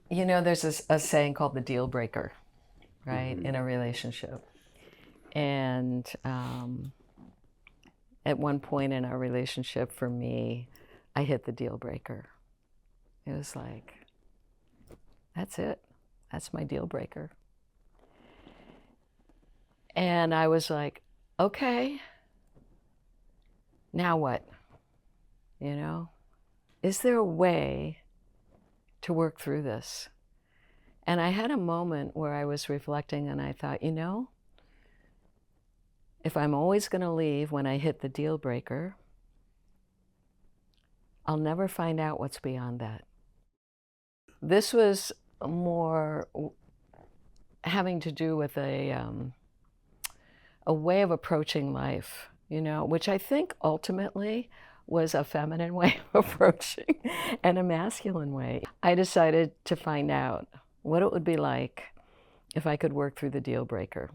You know, there's a saying called the deal breaker, right, Mm-hmm. in a relationship. And at one point in our relationship, for me, I hit the deal breaker. It was like, that's it. That's my deal breaker. And I was like, okay, now what? You know, is there a way to work through this? And I had a moment where I was reflecting and I thought, you know, if I'm always going to leave when I hit the deal breaker, I'll never find out what's beyond that. This was more having to do with a way of approaching life, you know, which I think ultimately was a feminine way of approaching and a masculine way. I decided to find out what it would be like if I could work through the deal breaker.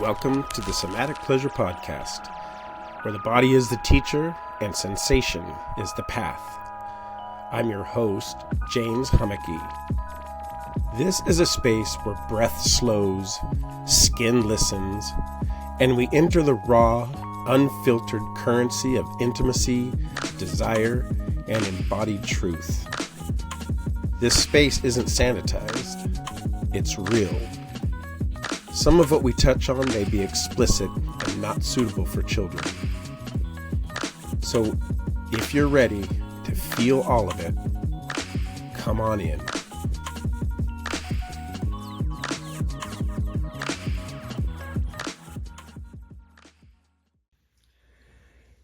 Welcome to the Somatic Pleasure Podcast, where the body is the teacher and sensation is the path. I'm your host, James Hummocky. This is a space where breath slows, skin listens, and we enter the raw, unfiltered currency of intimacy, desire, and embodied truth. This space isn't sanitized, it's real. Some of what we touch on may be explicit and not suitable for children. So, if you're ready to feel all of it, come on in.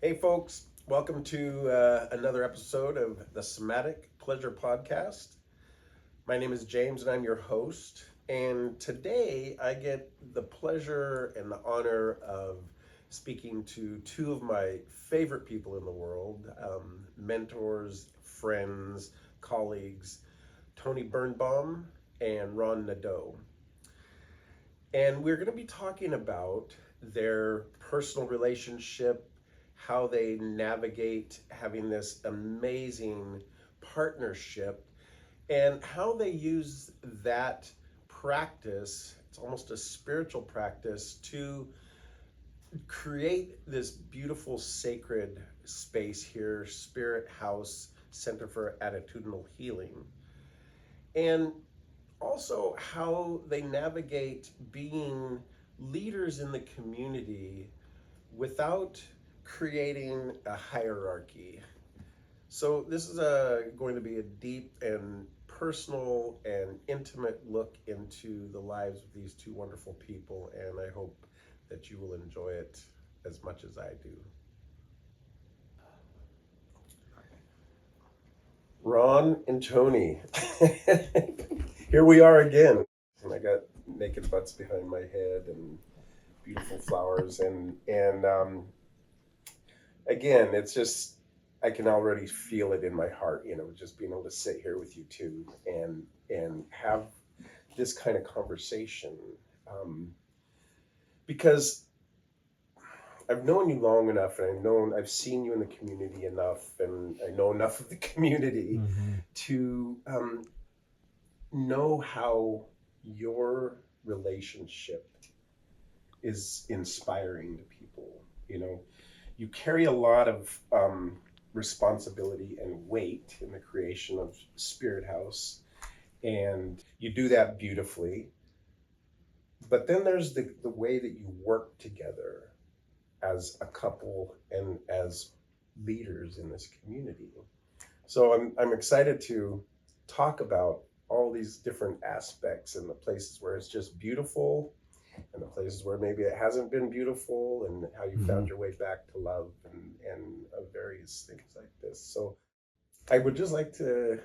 Hey folks, welcome to another episode of the Somatic Pleasure Podcast. My name is James and I'm your host. And today I get the pleasure and the honor of speaking to two of my favorite people in the world, mentors, friends, colleagues, Toni Birnbaum and Ron Nadeau. And we're going to be talking about their personal relationship, how they navigate having this amazing partnership, and how they use that practice, it's almost a spiritual practice, to create this beautiful sacred space here, Spirit House Center for Attitudinal Healing. And also how they navigate being leaders in the community without creating a hierarchy. So this is going to be a deep and personal and intimate look into the lives of these two wonderful people, and I hope that you will enjoy it as much as I do. Ron and Toni, here we are again. And I got naked butts behind my head and beautiful flowers, and again, it's just, I can already feel it in my heart, you know, just being able to sit here with you two and have this kind of conversation, because I've known you long enough, and I've seen you in the community enough, and I know enough of the community to know how your relationship is inspiring to people. You know, you carry a lot of responsibility and weight in the creation of Spirit House, and you do that beautifully. But then there's the way that you work together as a couple and as leaders in this community. So I'm excited to talk about all these different aspects and the places where it's just beautiful and the places where maybe it hasn't been beautiful, and how you found your way back to love and various things like this. So I would just like to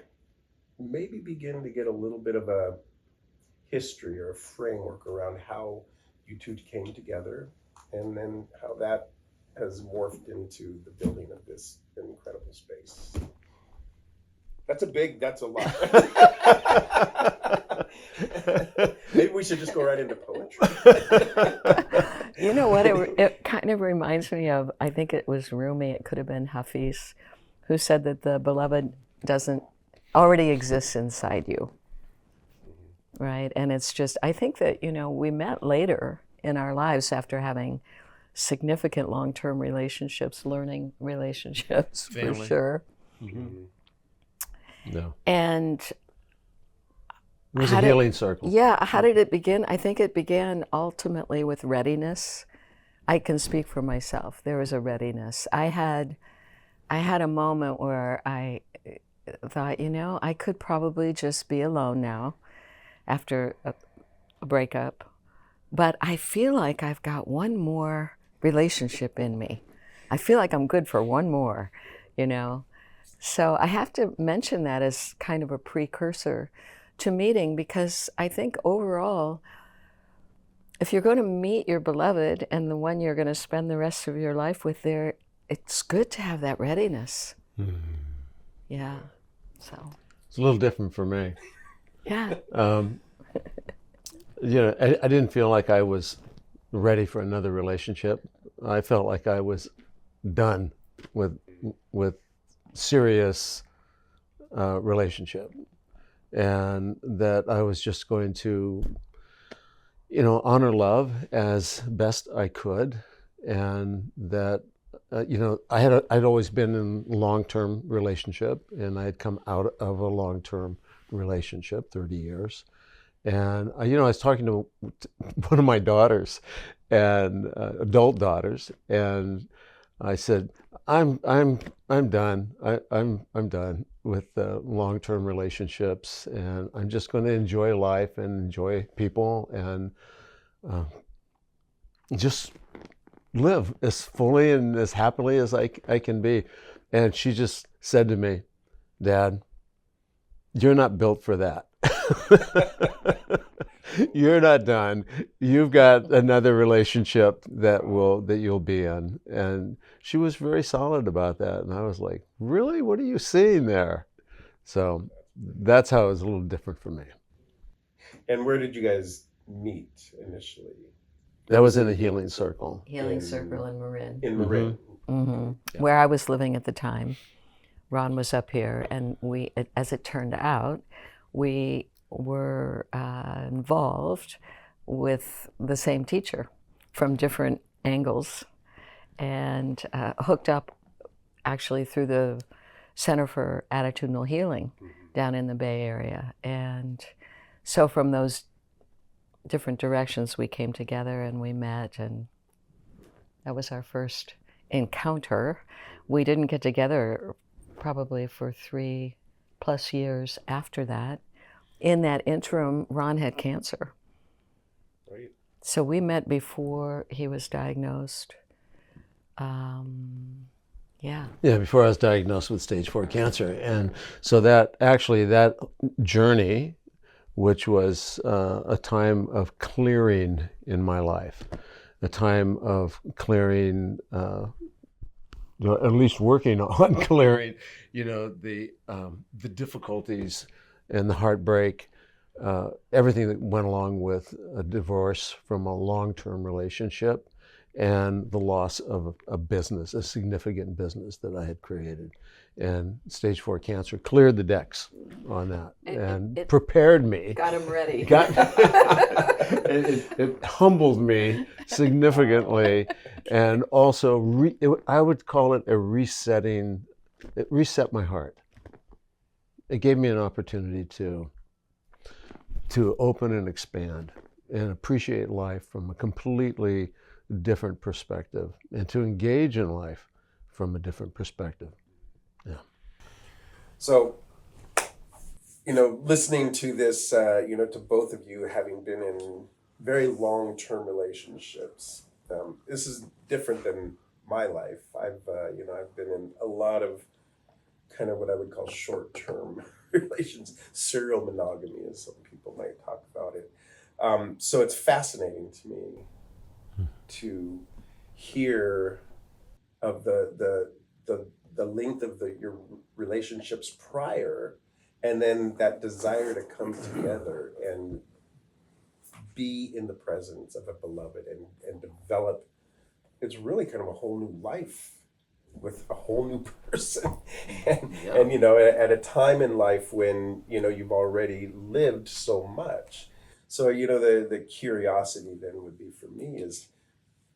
maybe begin to get a little bit of a history or a framework around how you two came together, and then how that has morphed into the building of this incredible space. That's a lot. Maybe we should just go right into poetry. You know what it kind of reminds me of? I think it was Rumi, it could have been Hafiz, who said that the beloved doesn't already exists inside you, right? And it's just, I think that, we met later in our lives after having significant long-term relationships, learning relationships, for Family. sure. No. And It was a healing circle. yeah, how did it begin? I think it began ultimately with readiness. I can speak for myself. There was a readiness. I had a moment where I thought, I could probably just be alone now after a breakup, but I feel like I've got one more relationship in me. I feel like I'm good for one more, So I have to mention that as kind of a precursor to meeting, because I think overall, if you're going to meet your beloved and the one you're going to spend the rest of your life with there, it's good to have that readiness. Yeah. So. It's a little different for me. Yeah. I didn't feel like I was ready for another relationship. I felt like I was done with serious relationship, and that I was just going to, honor love as best I could, and that I'd always been in long-term relationship, and I had come out of a long-term relationship, 30 years. And I was talking to one of my daughters, and adult daughters, and I said, I'm done. I'm done with long-term relationships, and I'm just going to enjoy life and enjoy people, and just live as fully and as happily as I can be. And she just said to me, Dad, you're not built for that. You're not done. You've got another relationship that you'll be in. And she was very solid about that. And I was like, really? What are you seeing there? So that's how it was a little different for me. And where did you guys meet initially? That was in a healing circle. Healing circle in Marin. In Marin. Yeah. Where I was living at the time. Ron was up here, and as it turned out, we were involved with the same teacher from different angles, and hooked up actually through the Center for Attitudinal Healing down in the Bay Area. And so from those different directions, we came together and we met, and that was our first encounter. We didn't get together probably for 3+ years after that. In that interim, Ron had cancer. Right. So we met before he was diagnosed. Yeah, before I was diagnosed with stage 4 cancer. And so that journey, which was a time of clearing in my life, a time of clearing, at least working on clearing, the difficulties and the heartbreak, everything that went along with a divorce from a long-term relationship, and the loss of a business, a significant business that I had created. And stage 4 cancer cleared the decks on that and prepared me. got him ready. It humbled me significantly, and also I would call it a resetting. It reset my heart. It gave me an opportunity to open and expand and appreciate life from a completely different perspective, and to engage in life from a different perspective. Yeah. So, listening to this, to both of you having been in very long-term relationships, this is different than my life. I've been in a lot of kind of what I would call short-term relations, serial monogamy, as some people might talk about it. So it's fascinating to me to hear of the length of your relationships prior, and then that desire to come together and be in the presence of a beloved and develop. It's really kind of a whole new life with a whole new person. And you know, at a time in life when, you know, you've already lived so much. So, you know, the curiosity then would be for me is,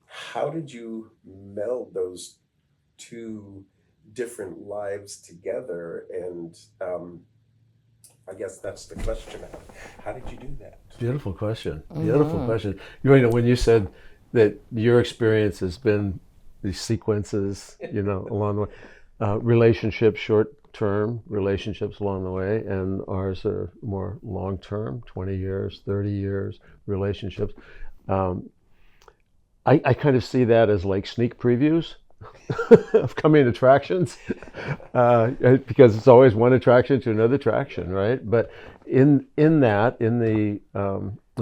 how did you meld those two different lives together? And I guess that's the question. How did you do that? Beautiful question. Beautiful question. You know, when you said that your experience has been these sequences, you know, along the way, relationships, short-term relationships along the way, and ours are more long-term, 20 years, 30 years relationships. I kind of see that as like sneak previews of coming attractions, because it's always one attraction to another attraction, right? But in the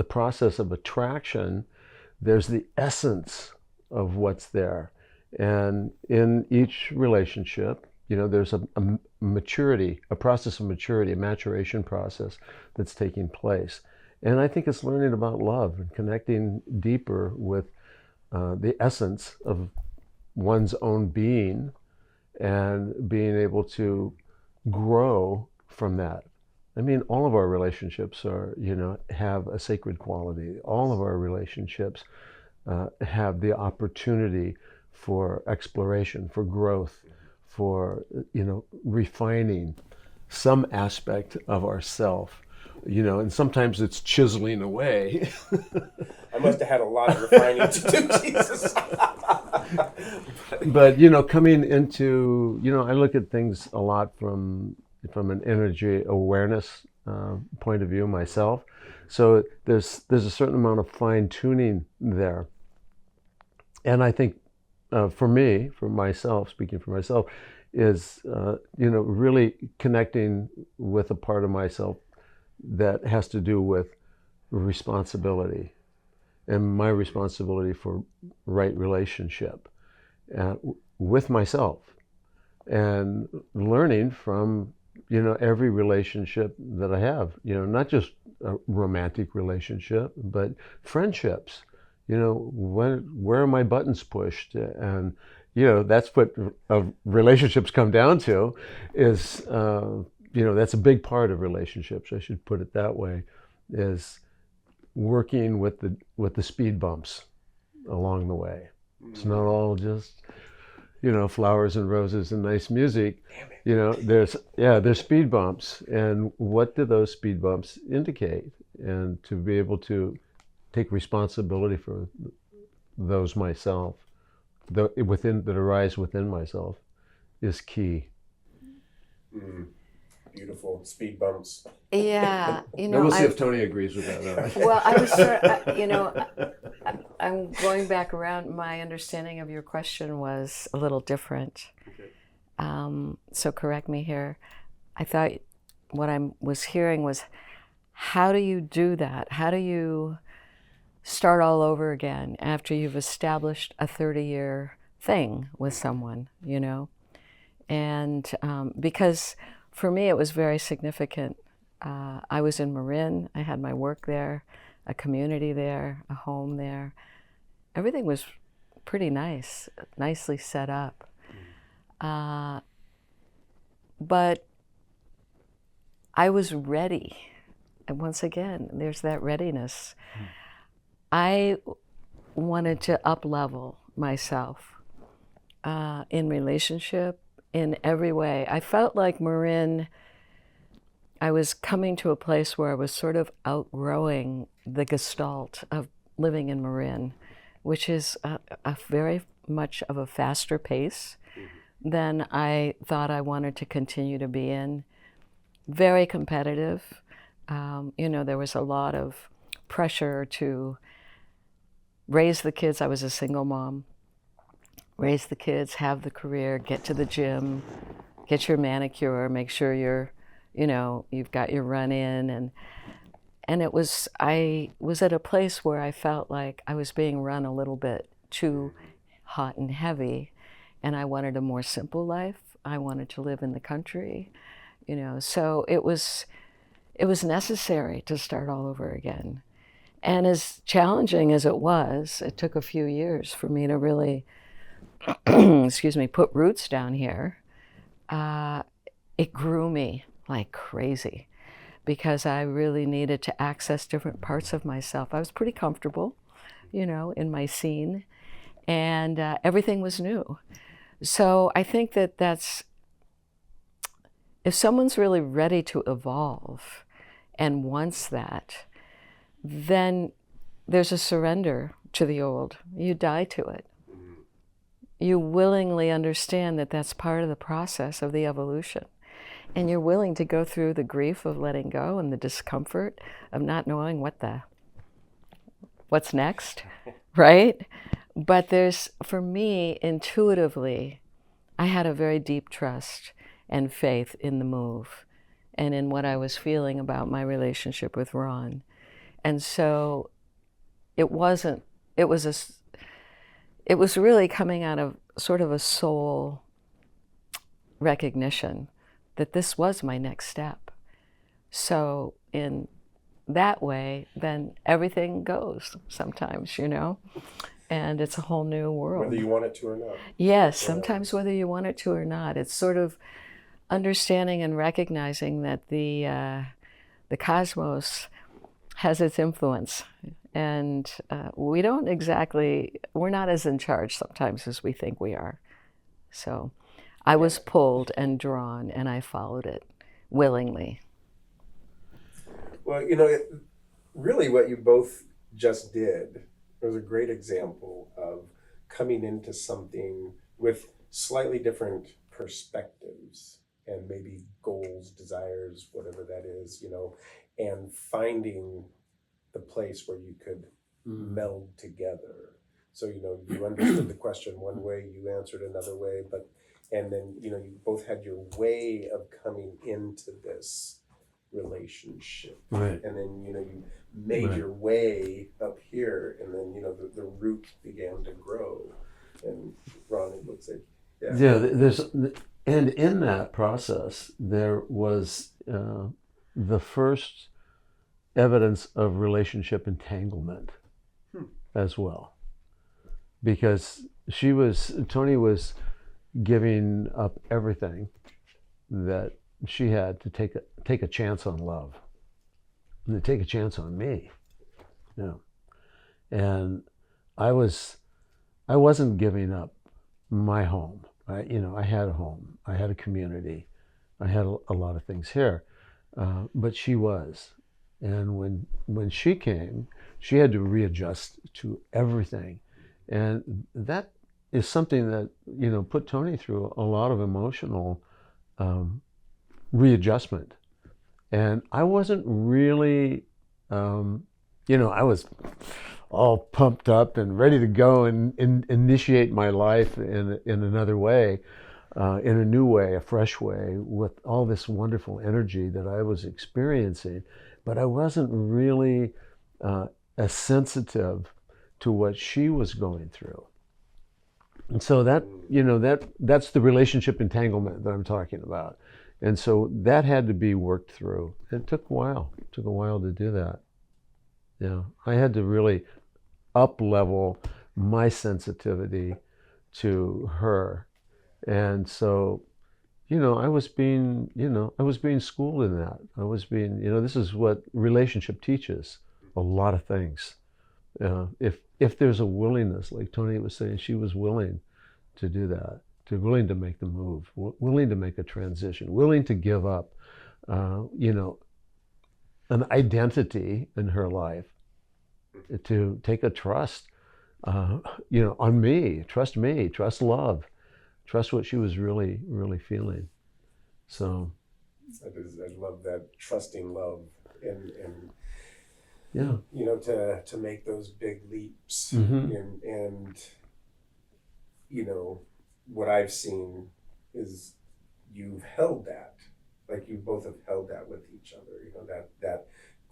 process of attraction, there's the essence of what's there, and in each relationship, you know, there's a maturity, a process of maturity, a maturation process that's taking place, and I think it's learning about love and connecting deeper with the essence of one's own being and being able to grow from that. I mean, all of our relationships are, you know, have a sacred quality. All of our relationships have the opportunity for exploration, for growth, for, you know, refining some aspect of ourself, you know, and sometimes it's chiseling away. I must have had a lot of refining to do, Jesus. But, you know, coming into, you know, I look at things a lot from an energy awareness point of view myself. So there's a certain amount of fine tuning there. And I think for me, for myself, speaking for myself, is, you know, really connecting with a part of myself that has to do with responsibility and my responsibility for right relationship with myself, and learning from, you know, every relationship that I have, you know, not just a romantic relationship, but friendships. You know, where are my buttons pushed? And, you know, that's what relationships come down to is, you know, that's a big part of relationships, I should put it that way, is working with the speed bumps along the way. It's not all just, you know, flowers and roses and nice music. You know, there's speed bumps, and what do those speed bumps indicate? And to be able to take responsibility for those myself, that arise within myself, is key. Beautiful speed bumps. Yeah, you know, We'll see if Toni agrees with that. well, I was you know, I'm going back around. My understanding of your question was a little different. Okay. So correct me here. I thought what I was hearing was, how do you do that? How do you start all over again after you've established a 30-year thing with someone, you know? And because for me, it was very significant. I was in Marin. I had my work there, a community there, a home there. Everything was pretty nice, nicely set up. But I was ready. And once again, there's that readiness. I wanted to up-level myself in relationship, in every way. I felt like Marin, I was coming to a place where I was sort of outgrowing the gestalt of living in Marin, which is a very much of a faster pace than I thought I wanted to continue to be in. Very competitive. You know, there was a lot of pressure to raise the kids. I was a single mom. Raise the kids, have the career, get to the gym, get your manicure, make sure you're, you know, you've got your run in. And it was, I was at a place where I felt like I was being run a little bit too hot and heavy, and I wanted a more simple life. I wanted to live in the country, you know, so it was necessary to start all over again. And as challenging as it was, it took a few years for me to really excuse me, put roots down here, it grew me like crazy because I really needed to access different parts of myself. I was pretty comfortable, you know, in my scene, and everything was new. So I think that if someone's really ready to evolve and wants that, then there's a surrender to the old. You die to it. You willingly understand that that's part of the process of the evolution. And you're willing to go through the grief of letting go and the discomfort of not knowing what's next, right? But for me, intuitively, I had a very deep trust and faith in the move and in what I was feeling about my relationship with Ron. And so it was really coming out of sort of a soul recognition that this was my next step. So in that way, then everything goes sometimes, you know, and it's a whole new world. Whether you want it to or not. Yes, sometimes whether you want it to or not. It's sort of understanding and recognizing that the cosmos has its influence. And we're not as in charge sometimes as we think we are. So I was pulled and drawn, and I followed it willingly. Well, you know, really what you both just did was a great example of coming into something with slightly different perspectives and maybe goals, desires, whatever that is, you know, and finding the place where you could meld together. So, you know, you understood the question one way, you answered another way, and then, you know, you both had your way of coming into this relationship. Right. And then, you know, you made your way up here, and then, you know, the root began to grow. And Ron, it looks like, and in that process, there was the first evidence of relationship entanglement as well. Because Toni was giving up everything that she had to take a chance on love, and to take a chance on me. Yeah. And I wasn't giving up my home. I had a home, I had a community, I had a lot of things here, but she was. And when she came, she had to readjust to everything. And that is something that, you know, put Toni through a lot of emotional readjustment. And I wasn't really, you know, I was all pumped up and ready to go and initiate my life in another way, in a new way, a fresh way, with all this wonderful energy that I was experiencing. But I wasn't really as sensitive to what she was going through. And so that, you know, that's the relationship entanglement that I'm talking about. And so that had to be worked through. It took a while. It took a while to do that. Yeah, I had to really up-level my sensitivity to her. And so, you know, I was being schooled in that. I was being, you know, this is what relationship teaches, a lot of things. If there's a willingness, like Toni was saying, she was willing to do that, willing to make the move, willing to make a transition, willing to give up, you know, an identity in her life, to take a trust, you know, on me, trust love, trust what she was really, really feeling. So I love that, trusting love, and yeah, you know, to make those big leaps. And you know, what I've seen is you've held that, like you both have held that with each other, you know, that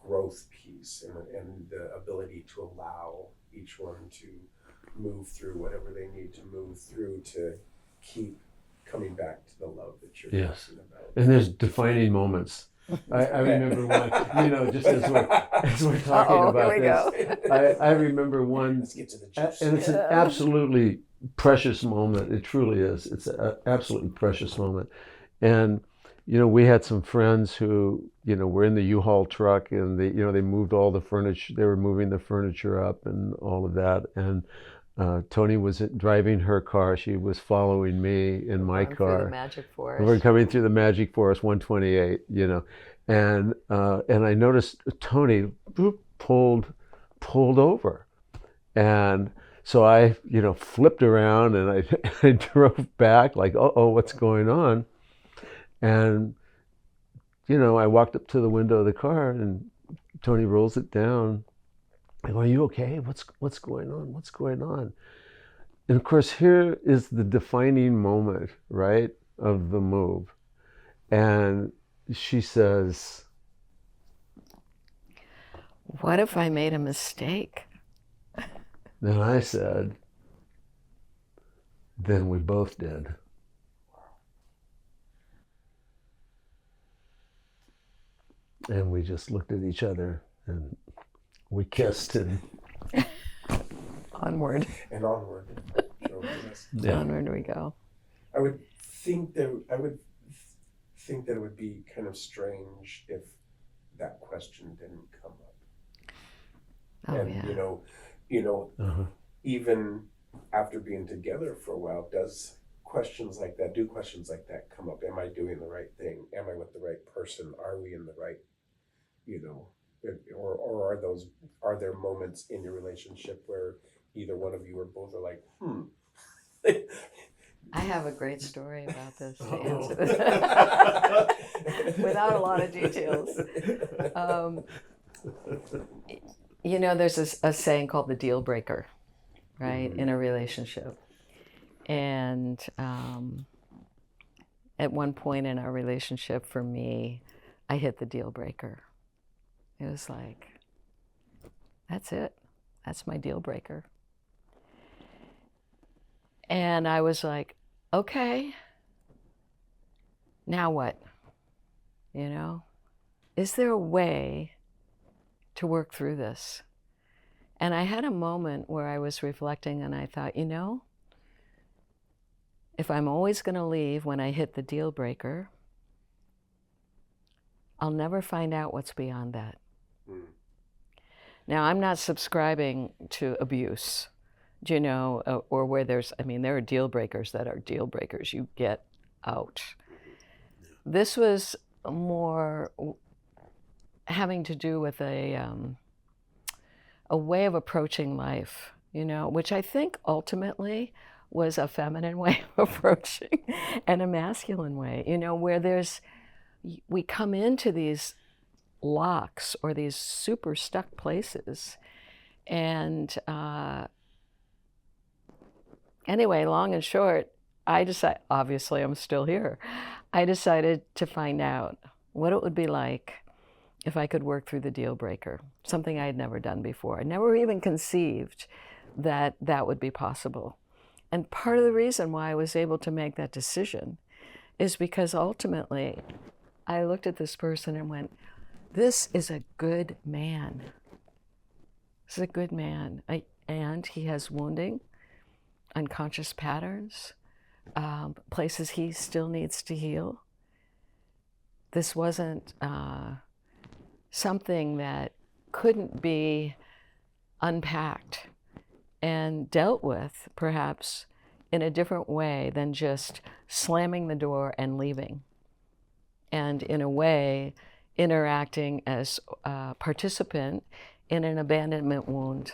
growth piece, and the ability to allow each one to move through whatever they need to move through to keep coming back to the love that you're talking about. And there's defining moments I remember one, you know, just as we're talking Uh-oh, about here we this, go. I remember one, Let's get to the juice. and it's an absolutely precious moment. It truly is. It's an absolutely precious moment. And, you know, we had some friends who, you know, were in the U-Haul truck, and they moved all the furniture. They were moving the furniture up and all of that. And Toni was driving her car. She was following me in my Going through the car. magic And forest. we're coming through the Magic Forest, 128, you know, and I noticed Toni pulled over, and so I, you know, flipped around and I drove back like, oh, what's going on? And, you know, I walked up to the window of the car and Toni rolls it down. I go, are you okay? What's going on? What's going on? And of course, here is the defining moment, right, of the move. And she says, what if I made a mistake? then I said, then we both did. And we just looked at each other and we kissed and Onward. And onward. yeah. Onward we go. I would think that it would be kind of strange if that question didn't come up. Oh, And yeah. you know, Uh-huh. even after being together for a while, do questions like that come up? Am I doing the right thing? Am I with the right person? Are we in the right, you know, or are there moments in your relationship where either one of you or both are like, I have a great story about this to answer this without a lot of details. You know, there's a saying called the deal breaker, right, in a relationship. And at one point in our relationship, for me, I hit the deal breaker. It was like, that's it. That's my deal breaker. And I was like, okay, now what? You know, is there a way to work through this? And I had a moment where I was reflecting and I thought, you know, if I'm always going to leave when I hit the deal breaker, I'll never find out what's beyond that. Now, I'm not subscribing to abuse, you know, or where there are deal breakers that are deal breakers. You get out. This was more having to do with a way of approaching life, you know, which I think ultimately was a feminine way of approaching and a masculine way, you know, where we come into these locks or these super stuck places. And anyway, long and short, obviously I'm still here. I decided to find out what it would be like if I could work through the deal breaker, something I had never done before. I never even conceived that that would be possible. And part of the reason why I was able to make that decision is because ultimately I looked at this person and went, this is a good man. This is a good man. And he has wounding, unconscious patterns, places he still needs to heal. This wasn't something that couldn't be unpacked and dealt with, perhaps, in a different way than just slamming the door and leaving. And in a way, interacting as a participant in an abandonment wound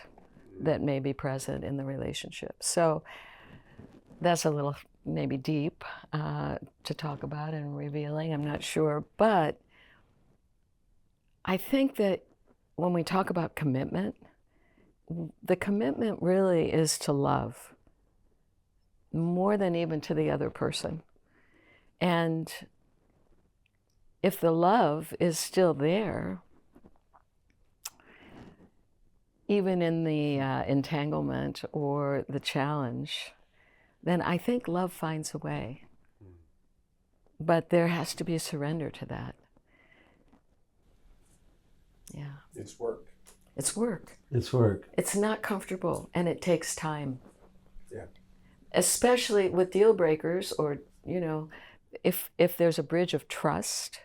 that may be present in the relationship. So that's a little maybe deep to talk about and revealing, I'm not sure. But I think that when we talk about commitment, the commitment really is to love more than even to the other person. And if the love is still there, even in the entanglement or the challenge, then I think love finds a way. But there has to be a surrender to that. It's work. It's work. It's work. It's not comfortable, and it takes time. Yeah. Especially with deal breakers, or, you know, if there's a bridge of trust,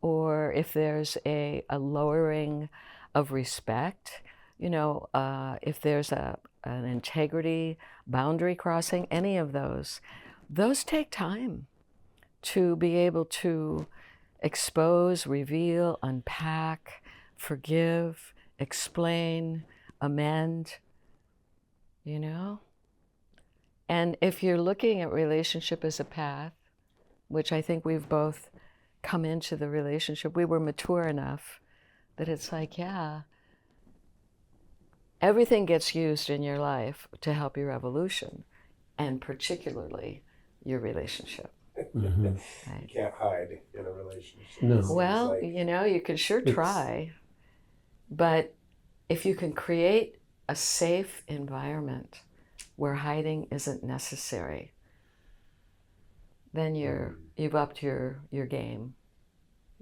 or if there's a lowering of respect, you know, if there's an integrity, boundary crossing, any of those take time to be able to expose, reveal, unpack, forgive, explain, amend, you know? And if you're looking at relationship as a path, which I think we've both come into the relationship, we were mature enough that it's like, yeah, everything gets used in your life to help your evolution, and particularly your relationship. Mm-hmm. Right? You can't hide in a relationship. No. It seems Well, like- you know, you can sure try, but if you can create a safe environment where hiding isn't necessary, then you've upped your game.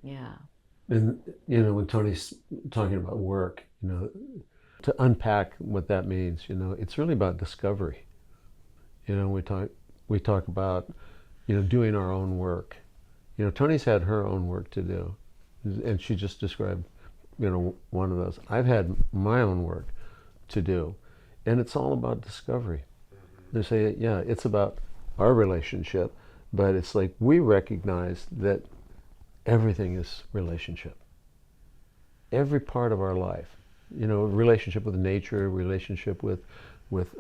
Yeah. And, you know, when Tony's talking about work, you know, to unpack what that means, you know, it's really about discovery. You know, we talk about, you know, doing our own work. You know, Tony's had her own work to do, and she just described, you know, one of those. I've had my own work to do, and it's all about discovery. They say, yeah, it's about our relationship, but it's like we recognize that everything is relationship. Every part of our life, you know, relationship with nature, relationship with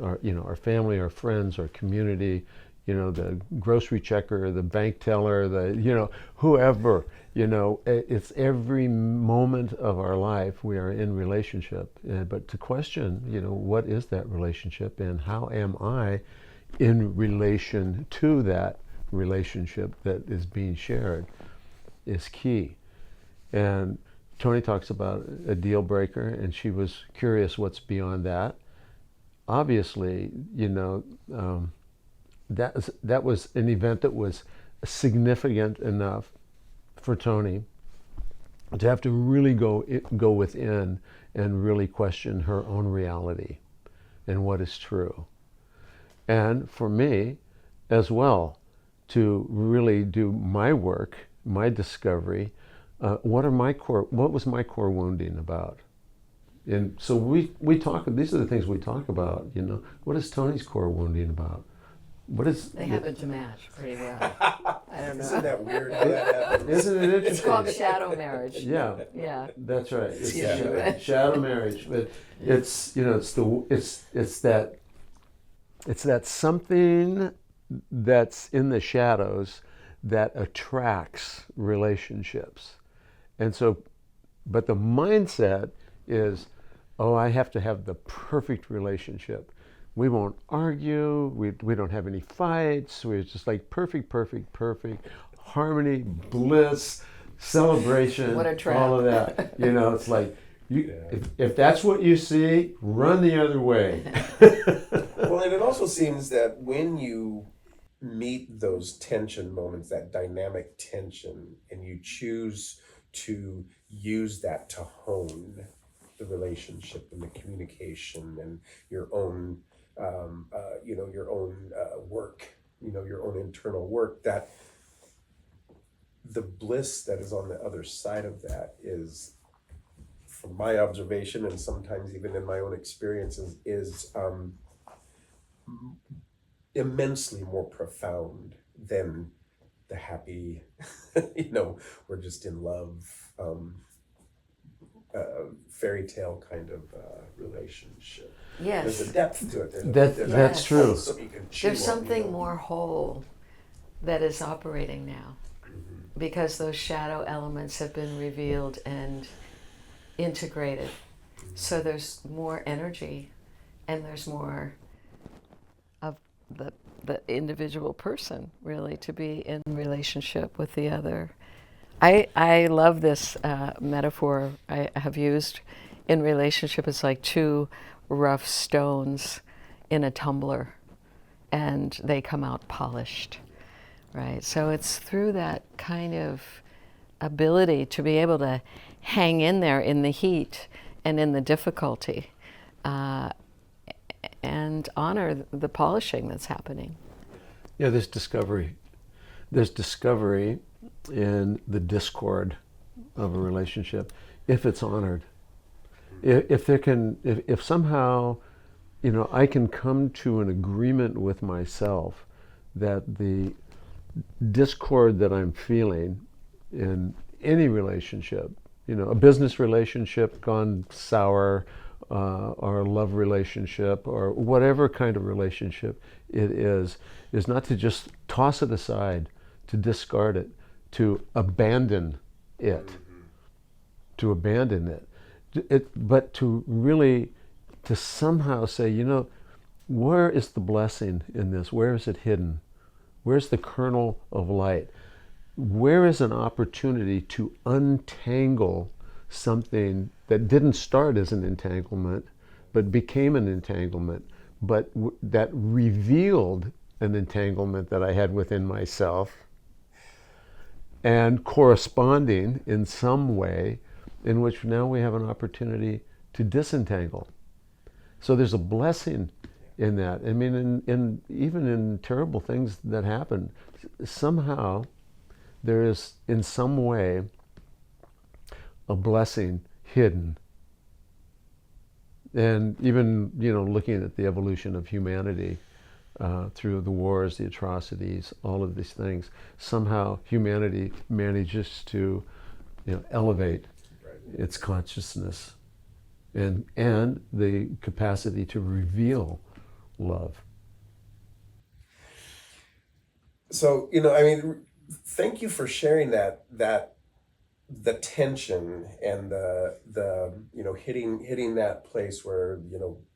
our, you know, our family, our friends, our community, you know, the grocery checker, the bank teller, the, you know, whoever, you know, it's every moment of our life we are in relationship. But to question, you know, what is that relationship and how am I in relation to that relationship that is being shared is key. And Toni talks about a deal breaker, and she was curious what's beyond that. Obviously, you know, that was an event that was significant enough for Toni to have to really go within and really question her own reality and what is true. And for me as well, to really do my work, my discovery. What was my core wounding about? And so we talk, these are the things we talk about, you know. What is Toni's core wounding about? What is... They happen to match pretty well. I don't know. Isn't that weird how that happens? Isn't it interesting? It's called shadow marriage. Yeah. Yeah. That's right. It's Yeah. shadow marriage. But it's, you know, it's that something that's in the shadows that attracts relationships. And so, but the mindset is, oh, I have to have the perfect relationship. We won't argue, we don't have any fights, we're just like perfect, harmony, bliss, celebration, What a trap. all of that. You know, it's like, if that's what you see, run the other way. Well, and it also seems that when you meet those tension moments, that dynamic tension, and you choose to use that to hone the relationship and the communication and your own, your own work, your own internal work, that the bliss that is on the other side of that is, from my observation and sometimes even in my own experiences, is immensely more profound than the happy, we're just in love, fairy tale kind of relationship. Yes. There's a depth to it. That's true. So you can chew There's on, something more whole that is operating now, because those shadow elements have been revealed and integrated. So there's more energy, and there's more of the individual person, really, to be in relationship with the other. I love this metaphor I have used in relationship. It's like two rough stones in a tumbler, and they come out polished, right? So it's through that kind of ability to be able to hang in there in the heat and in the difficulty, and honor the polishing that's happening. Yeah, there's discovery. There's discovery in the discord of a relationship if it's honored. If somehow, I can come to an agreement with myself that the discord that I'm feeling in any relationship, a business relationship gone sour, or a love relationship, or whatever kind of relationship it is not to just toss it aside, to discard it, to abandon it, but to really, to somehow say, where is the blessing in this? Where is it hidden? Where's the kernel of light? Where is an opportunity to untangle something that didn't start as an entanglement, but became an entanglement, but that revealed an entanglement that I had within myself, and corresponding in some way in which now we have an opportunity to disentangle. So there's a blessing in that. I mean, even in terrible things that happen, somehow there is in some way a blessing hidden. And even, looking at the evolution of humanity through the wars, the atrocities, all of these things, somehow humanity manages to, elevate its consciousness and the capacity to reveal love. So, thank you for sharing that the tension and the hitting that place where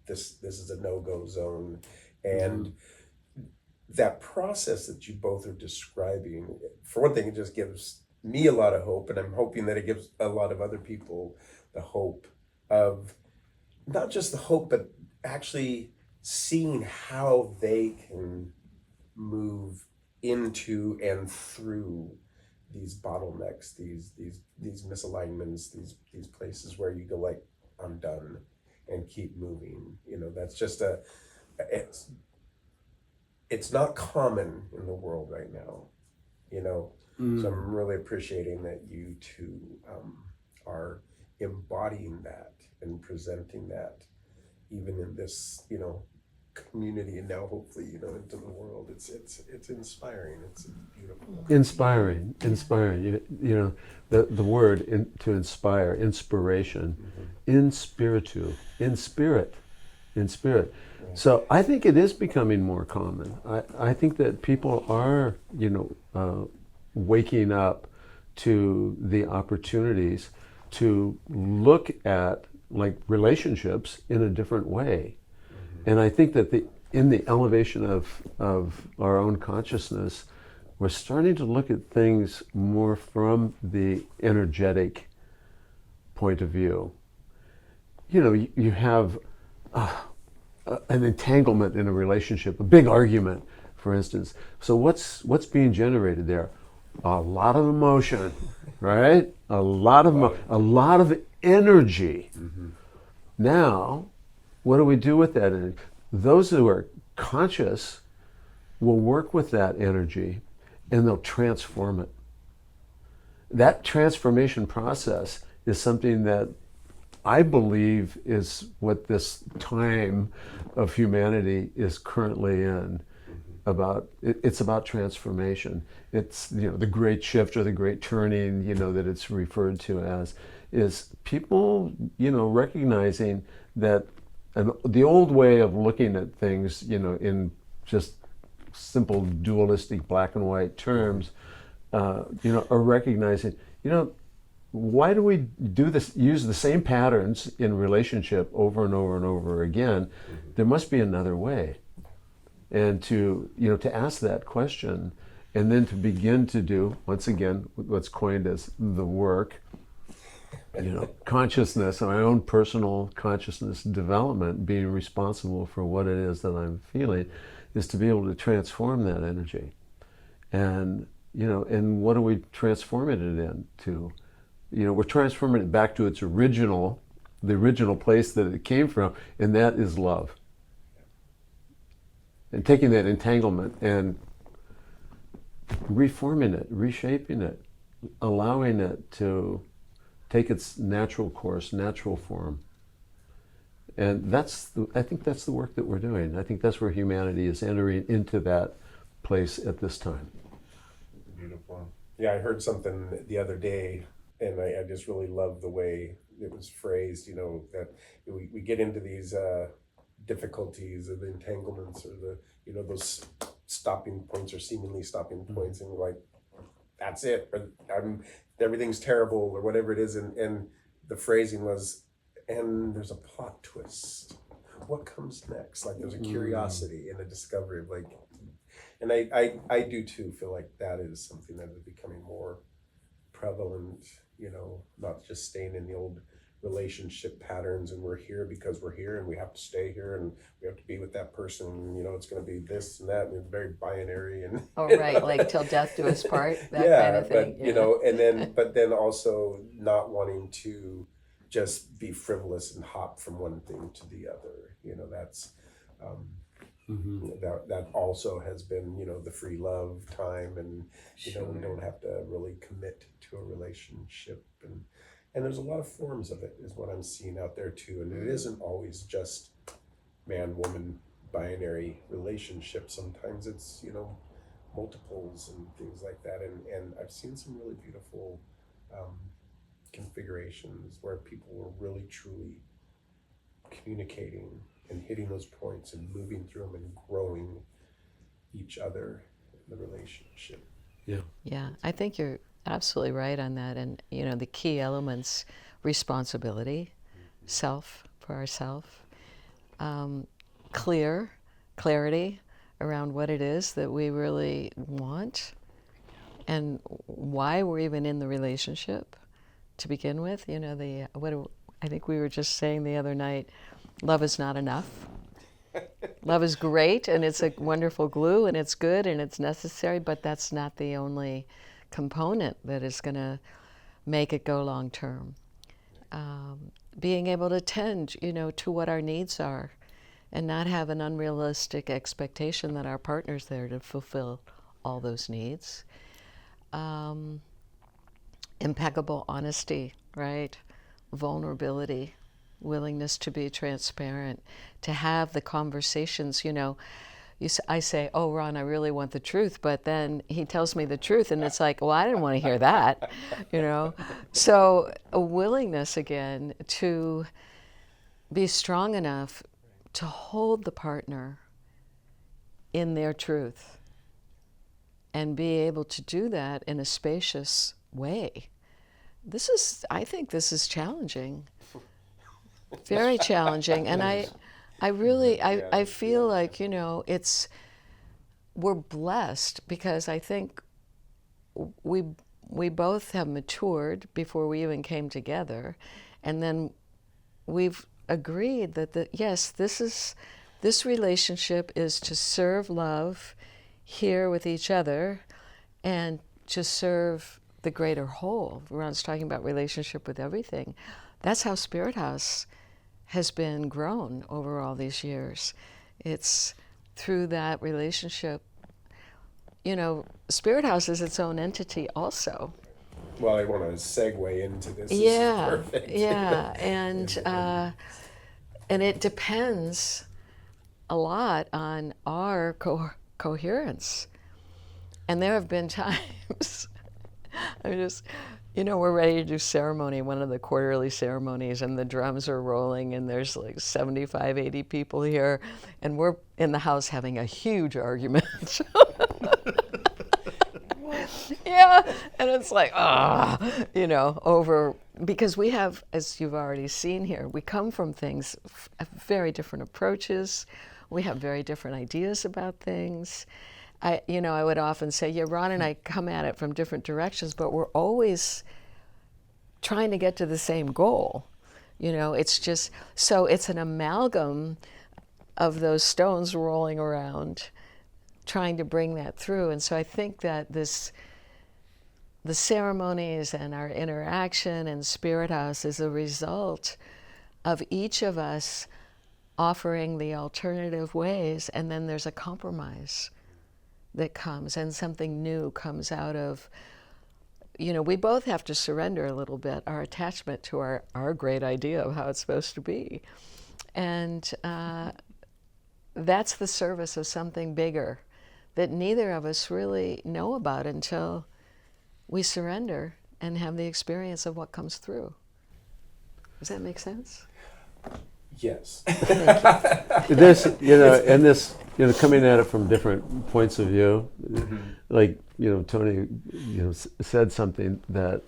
this is a no-go zone, and that process that you both are describing. For one thing, it just gives me a lot of hope, and I'm hoping that it gives a lot of other people the hope of not just the hope, but actually seeing how they can move into and through these bottlenecks, these misalignments, these places where you go like, I'm done, and keep moving. That's just it's not common in the world right now, So I'm really appreciating that you two are embodying that and presenting that, even in this, community, and now hopefully, into the world. It's inspiring. It's beautiful. Inspiring. The word to inspire, inspiration, in spiritu, in spirit. So I think it is becoming more common. I think that people are, waking up to the opportunities to look at like relationships in a different way. And I think that in the elevation of our own consciousness, we're starting to look at things more from the energetic point of view. You have an entanglement in a relationship, a big argument, for instance. So what's being generated there? A lot of emotion, right? A lot of energy. Now, what do we do with that energy? Those who are conscious will work with that energy and they'll transform it. That transformation process is something that I believe is what this time of humanity is currently in. It's about transformation. It's the great shift or the great turning, that it's referred to as, is people, recognizing that the old way of looking at things, in just simple dualistic black and white terms, are recognizing, why do we do this? Use the same patterns in relationship over and over and over again? There must be another way. And to ask that question, and then to begin to do, once again, what's coined as the work, consciousness, my own personal consciousness development, being responsible for what it is that I'm feeling, is to be able to transform that energy. And, and what are we transforming it into? We're transforming it back to the original place that it came from, and that is love. And taking that entanglement and reforming it, reshaping it, allowing it to take its natural course, natural form. And I think that's the work that we're doing. I think that's where humanity is entering into that place at this time. Beautiful. Yeah, I heard something the other day, and I just really love the way it was phrased, that we get into these difficulties of the entanglements or those stopping points or seemingly stopping points, and we're like, that's it, or everything's terrible or whatever it is, and the phrasing was, and there's a plot twist. What comes next? Like there's a curiosity and a discovery of like, and I do too feel like that is something that is becoming more prevalent, not just staying in the old relationship patterns, and we're here because we're here and we have to stay here and we have to be with that person, it's going to be this and that, and it's very binary and right, like till death do us part, that kind of thing. But then also not wanting to just be frivolous and hop from one thing to the other, that's that also has been, the free love time, and we don't have to really commit to a relationship, and there's a lot of forms of it is what I'm seeing out there too, and it isn't always just man-woman binary relationship. Sometimes it's multiples and things like that, and I've seen some really beautiful configurations where people were really truly communicating and hitting those points and moving through them and growing each other in the relationship. Yeah, I think you're absolutely right on that. And the key elements: responsibility, self for ourself, clarity around what it is that we really want and why we're even in the relationship to begin with. I think we were just saying the other night, love is not enough. Love is great, and it's a wonderful glue, and it's good, and it's necessary, but that's not the only component that is going to make it go long term. Being able to tend, to what our needs are, and not have an unrealistic expectation that our partner's there to fulfill all those needs. Impeccable honesty, right? Vulnerability, willingness to be transparent, to have the conversations, I say, oh, Ron, I really want the truth, but then he tells me the truth, and it's like, well, I didn't want to hear that, So a willingness, again, to be strong enough to hold the partner in their truth and be able to do that in a spacious way. I think this is challenging, very challenging. And I really feel like, we're blessed because I think we both have matured before we even came together. And then we've agreed that yes, this relationship is to serve love here with each other and to serve the greater whole. Ron's talking about relationship with everything. That's how Spirit House has been grown over all these years. It's through that relationship. Spirit House is its own entity also. Well, I want to segue into this. Yeah, this is perfect. yeah, and it depends a lot on our coherence. And there have been times we're ready to do ceremony, one of the quarterly ceremonies, and the drums are rolling, and there's like 75, 80 people here, and we're in the house having a huge argument. Yeah, and it's like, because we have, as you've already seen here, we come from things, very different approaches. We have very different ideas about things. I would often say, yeah, Ron and I come at it from different directions, but we're always trying to get to the same goal. It's just, so it's an amalgam of those stones rolling around, trying to bring that through. And so I think that this the ceremonies and our interaction in Spirit House is a result of each of us offering the alternative ways, and then there's a compromise that comes, and something new comes out of, we both have to surrender a little bit our attachment to our great idea of how it's supposed to be. And that's the service of something bigger that neither of us really know about until we surrender and have the experience of what comes through. Does that make sense? Yes. This, and this, coming at it from different points of view, like, Toni, said something that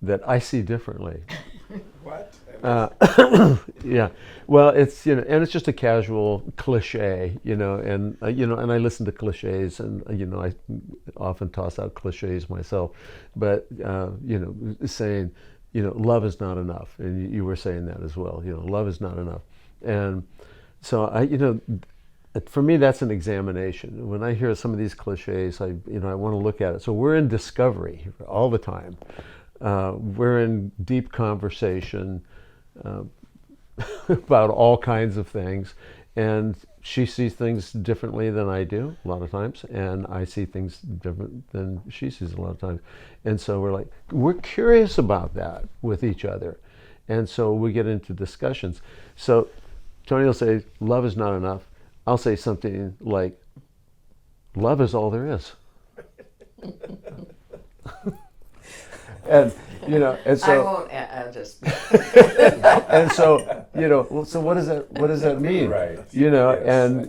that I see differently. What? Yeah, well, it's and it's just a casual cliche, and and I listen to cliches, and I often toss out cliches myself, but saying love is not enough, and you were saying that as well. Love is not enough, and so for me that's an examination. When I hear some of these cliches, I want to look at it. So we're in discovery all the time. We're in deep conversation about all kinds of things, and she sees things differently than I do a lot of times, and I see things different than she sees a lot of times. And so we're curious about that with each other, and so we get into discussions. So Toni will say love is not enough. I'll say something like love is all there is. And and so I won't. I'll just. and so so what does that mean? Right. Yes. And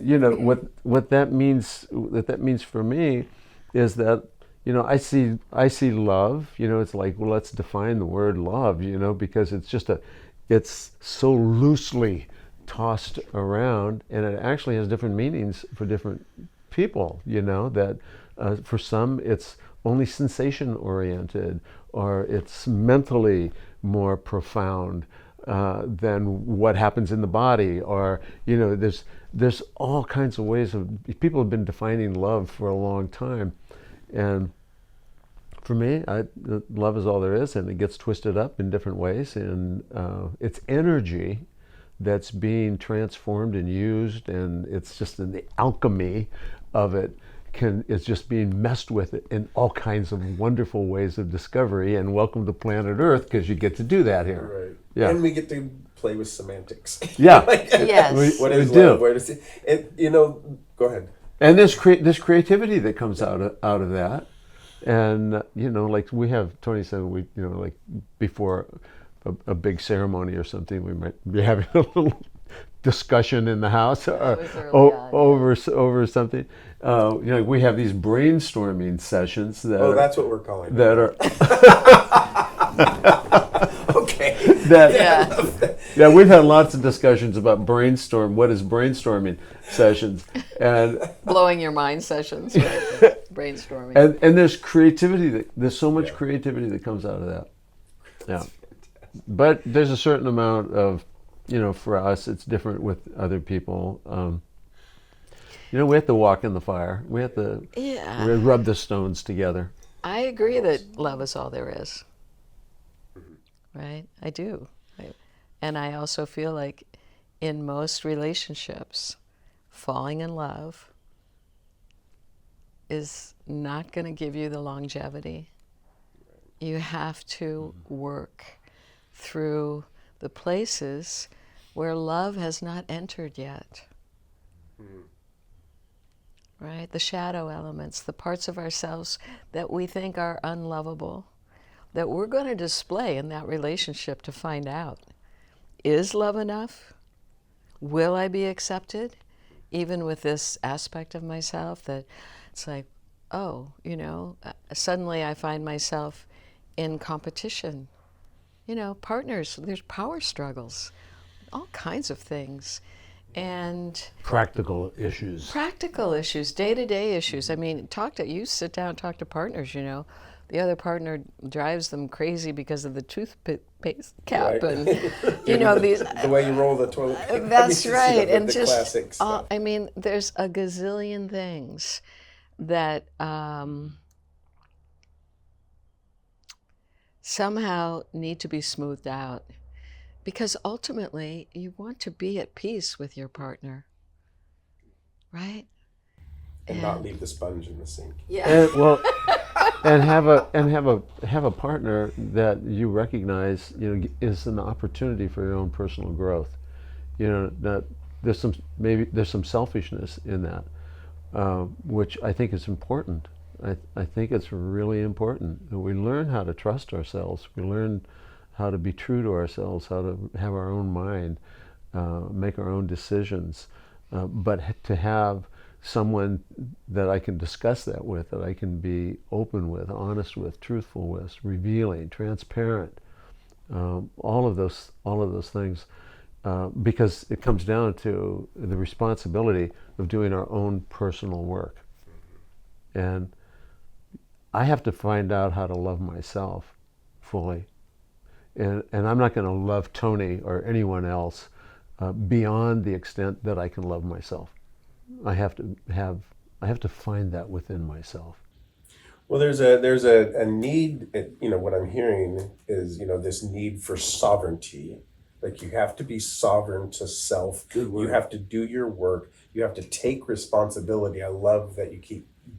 what that means for me is that I see love. It's like, well, let's define the word love. Because it's so loosely tossed around, and it actually has different meanings for different people. That for some it's only sensation oriented, or it's mentally more profound than what happens in the body, or there's all kinds of ways of people have been defining love for a long time, and for me, love is all there is, and it gets twisted up in different ways, and it's energy that's being transformed and used, and it's just in the alchemy of it is just being messed with it in all kinds of wonderful ways of discovery. And welcome to planet Earth, because you get to do that here. Right. Yeah. And we get to play with semantics. Yeah. Yes. What is we love? do. Where does it? Go ahead. And there's creativity that comes out of that. And like we have, Toni said, like before a big ceremony or something, we might be having a little discussion in the house over something. We have these brainstorming sessions that that's what we're calling that are okay. Yeah, we've had lots of discussions about what is brainstorming sessions, and Blowing your mind sessions, right? Brainstorming. and there's creativity there's so much creativity that comes out of that. Yeah. But there's a certain amount of, for us, it's different with other people. We have to walk in the fire. We have to rub the stones together. I agree that love is all there is. Right? I do. And I also feel like in most relationships, falling in love is not going to give you the longevity. You have to work through the places where love has not entered yet. Right? The shadow elements, the parts of ourselves that we think are unlovable, that we're going to display in that relationship to find out. Is love enough? Will I be accepted? Even with this aspect of myself that it's like, suddenly I find myself in competition. Partners, there's power struggles, all kinds of things. And Practical issues, day-to-day issues. I mean, you sit down and talk to partners, the other partner drives them crazy because of the toothpaste cap, Right. and these. The way you roll the toilet paper. That's right, and the just classic stuff. there's a gazillion things that somehow need to be smoothed out, because ultimately you want to be at peace with your partner, right? And not leave the sponge in the sink. Yeah. And well, and have a partner that you recognize, is an opportunity for your own personal growth. That there's some selfishness in that, which I think is important. I think it's really important that we learn how to trust ourselves. We learn how to be true to ourselves, how to have our own mind, make our own decisions, but to have someone that I can discuss that with, that I can be open with, honest with, truthful with, revealing, transparent, all of those things, because it comes down to the responsibility of doing our own personal work. And I have to find out how to love myself fully. And I'm not going to love Toni or anyone else beyond the extent that I can love myself. I have to find that within myself. Well, there's a need. What I'm hearing is this need for sovereignty. Like, you have to be sovereign to self. You have to do your work. You have to take responsibility. I love that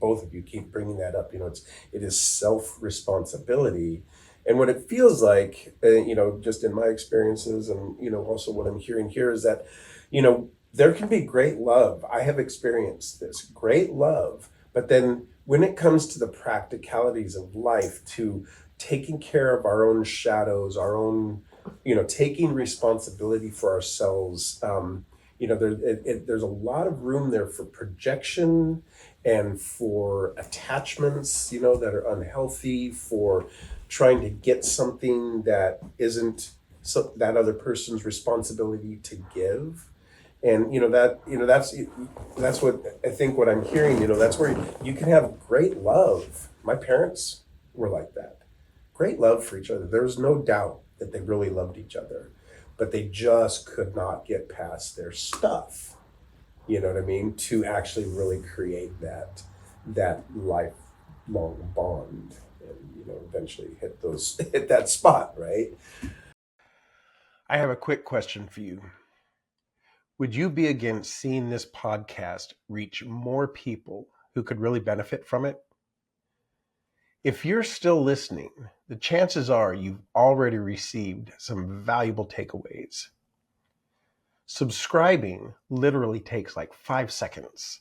both of you keep bringing that up. It is self-responsibility. And what it feels like, just in my experiences, and also what I'm hearing here, is that there can be great love. I have experienced this great love, but then when it comes to the practicalities of life, to taking care of our own shadows, our own, taking responsibility for ourselves, there's a lot of room there for projection and for attachments, that are unhealthy, for trying to get something that isn't that other person's responsibility to give. And that's what I think, what I'm hearing, that's where you can have great love. My parents were like that. Great love for each other. There was no doubt that they really loved each other, but they just could not get past their stuff. You know what I mean? To actually really create that lifelong bond, and eventually hit that spot, right? I have a quick question for you. Would you be against seeing this podcast reach more people who could really benefit from it? If you're still listening, the chances are you've already received some valuable takeaways. Subscribing literally takes like 5 seconds,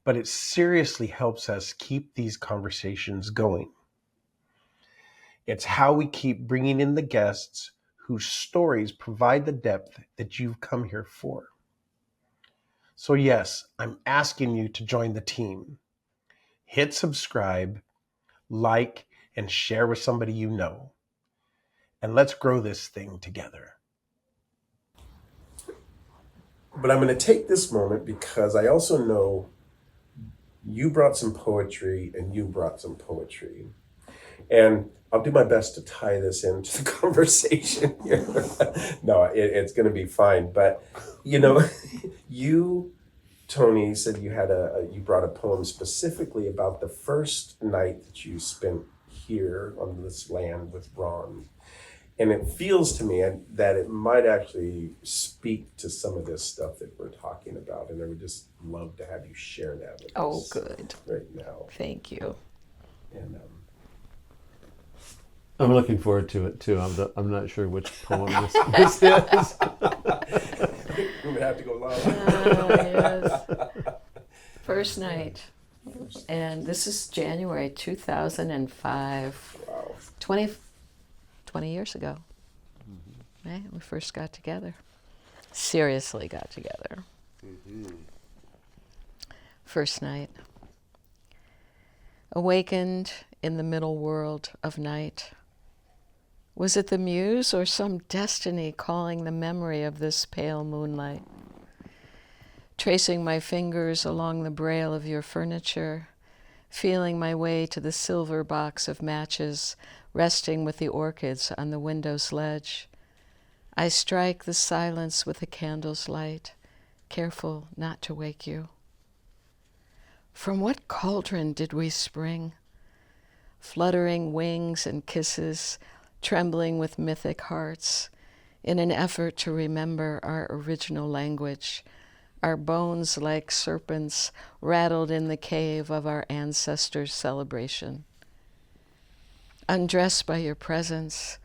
but it seriously helps us keep these conversations going. It's how we keep bringing in the guests whose stories provide the depth that you've come here for. So yes, I'm asking you to join the team. Hit subscribe, like, and share with somebody you know. And let's grow this thing together. But I'm going to take this moment because I also know you brought some poetry and you brought some poetry. And I'll do my best to tie this into the conversation here. No, it's going to be fine. But, you, Toni, said you brought a poem specifically about the first night that you spent here on this land with Ron. And it feels to me that it might actually speak to some of this stuff that we're talking about. And I would just love to have you share that with us. Good. Right now. Thank you. And I'm looking forward to it too. I'm not sure which poem this is. We're gonna have to go live. Yes. First night. And this is January 2005. Wow. 20 years ago. Mm-hmm. Right? We first got together. Seriously got together. Mm-hmm. First night. Awakened in the middle world of night. Was it the muse or some destiny calling the memory of this pale moonlight? Tracing my fingers along the braille of your furniture, feeling my way to the silver box of matches, resting with the orchids on the window's ledge. I strike the silence with a candle's light, careful not to wake you. From what cauldron did we spring? Fluttering wings and kisses, trembling with mythic hearts in an effort to remember our original language, our bones like serpents rattled in the cave of our ancestors' celebration. Undressed by your presence,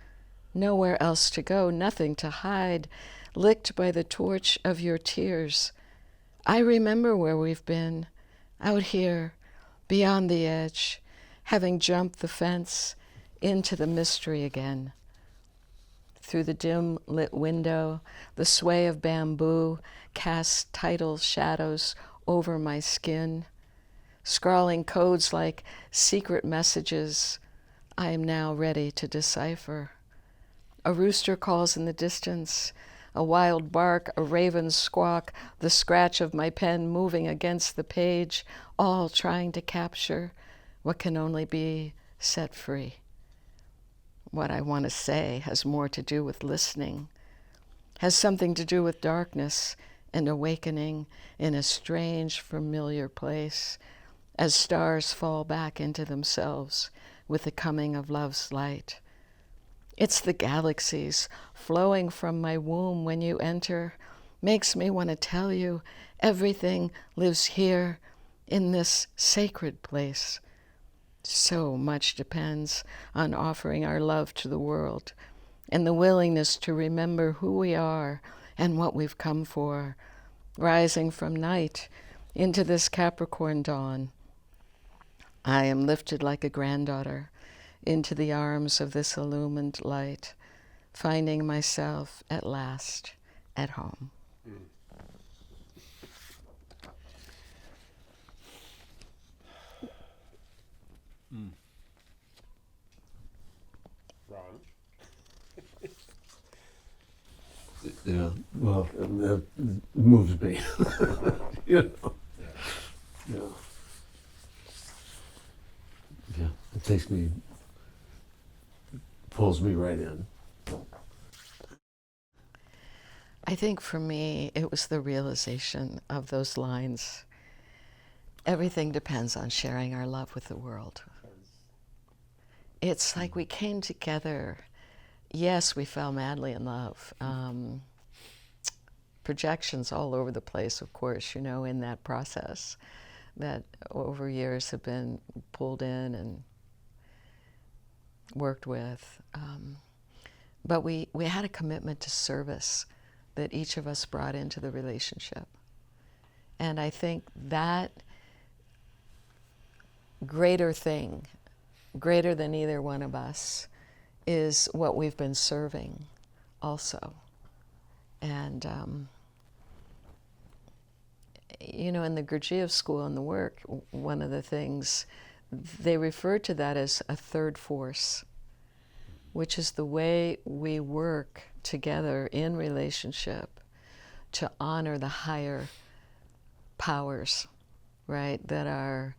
nowhere else to go, nothing to hide, licked by the torch of your tears, I remember where we've been, out here, beyond the edge, having jumped the fence into the mystery again. Through the dim lit window, the sway of bamboo casts tidal shadows over my skin, scrawling codes like secret messages I am now ready to decipher. A rooster calls in the distance, a wild bark, a raven's squawk, the scratch of my pen moving against the page, all trying to capture what can only be set free. What I want to say has more to do with listening, has something to do with darkness and awakening in a strange, familiar place as stars fall back into themselves with the coming of love's light. It's the galaxies flowing from my womb when you enter, makes me want to tell you everything lives here in this sacred place. So much depends on offering our love to the world and the willingness to remember who we are and what we've come for, rising from night into this Capricorn dawn. I am lifted like a granddaughter into the arms of this illumined light, finding myself at last at home. Ron? Yeah, well, that moves me. You know? Yeah. Yeah, it takes me, pulls me right in. I think for me, it was the realization of those lines. Everything depends on sharing our love with the world. It's like we came together. Yes, we fell madly in love. Projections all over the place, of course, in that process that over years have been pulled in and worked with. But we had a commitment to service that each of us brought into the relationship. And I think that greater thing, greater than either one of us, is what we've been serving also. And, in the Gurdjieff school and the work, one of the things, they refer to that as a third force, which is the way we work together in relationship to honor the higher powers, right, that are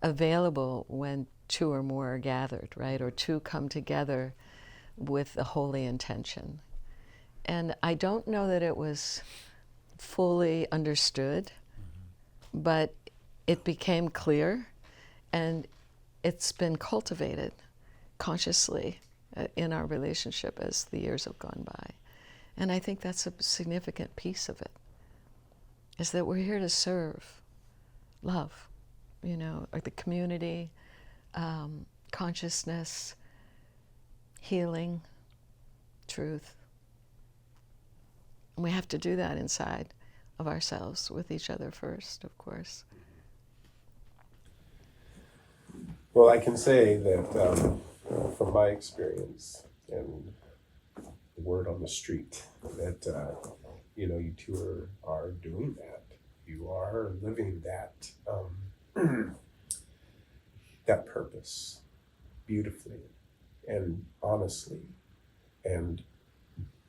available when two or more are gathered, right, or two come together with a holy intention. And I don't know that it was fully understood, but it became clear, and it's been cultivated consciously in our relationship as the years have gone by. And I think that's a significant piece of it, is that we're here to serve love, like the community, consciousness, healing, truth. And we have to do that inside of ourselves with each other first, of course. Well, I can say that from my experience and the word on the street that you two are doing that. You are living that that purpose beautifully and honestly and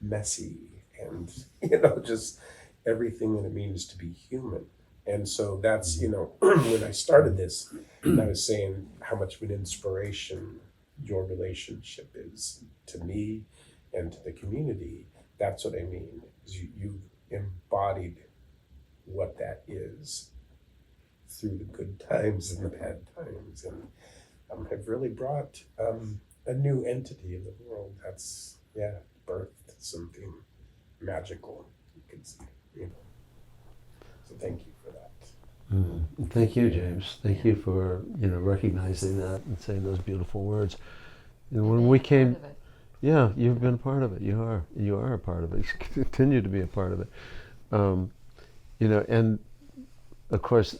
messy and just everything that it means to be human. And so that's when I started this, I was saying how much of an inspiration your relationship is to me and to the community. That's what I mean, is you've embodied what that is through the good times and the bad times, and have really brought a new entity in the world that's birthed something magical, you could say, So thank you for that. Thank you, James. Thank you for recognizing that and saying those beautiful words. And when we came, yeah, you've been a part of it. You are a part of it. You continue to be a part of it. And of course,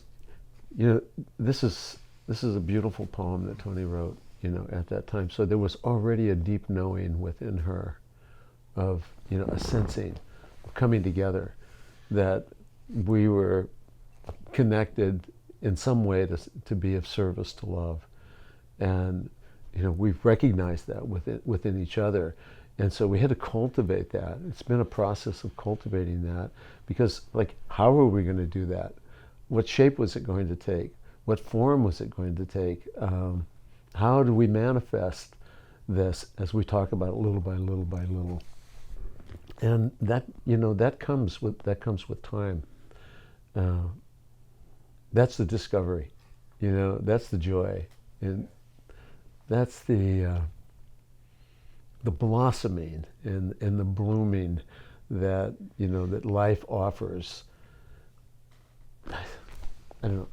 this is a beautiful poem that Toni wrote, at that time. So there was already a deep knowing within her of, a sensing, coming together, that we were connected in some way to be of service to love. And, we've recognized that within each other. And so we had to cultivate that. It's been a process of cultivating that, because, how are we going to do that? What shape was it going to take? What form was it going to take? How do we manifest this as we talk about it little by little by little? And that, that comes with time. That's the discovery, that's the joy, and that's the blossoming and the blooming that that life offers. I don't know.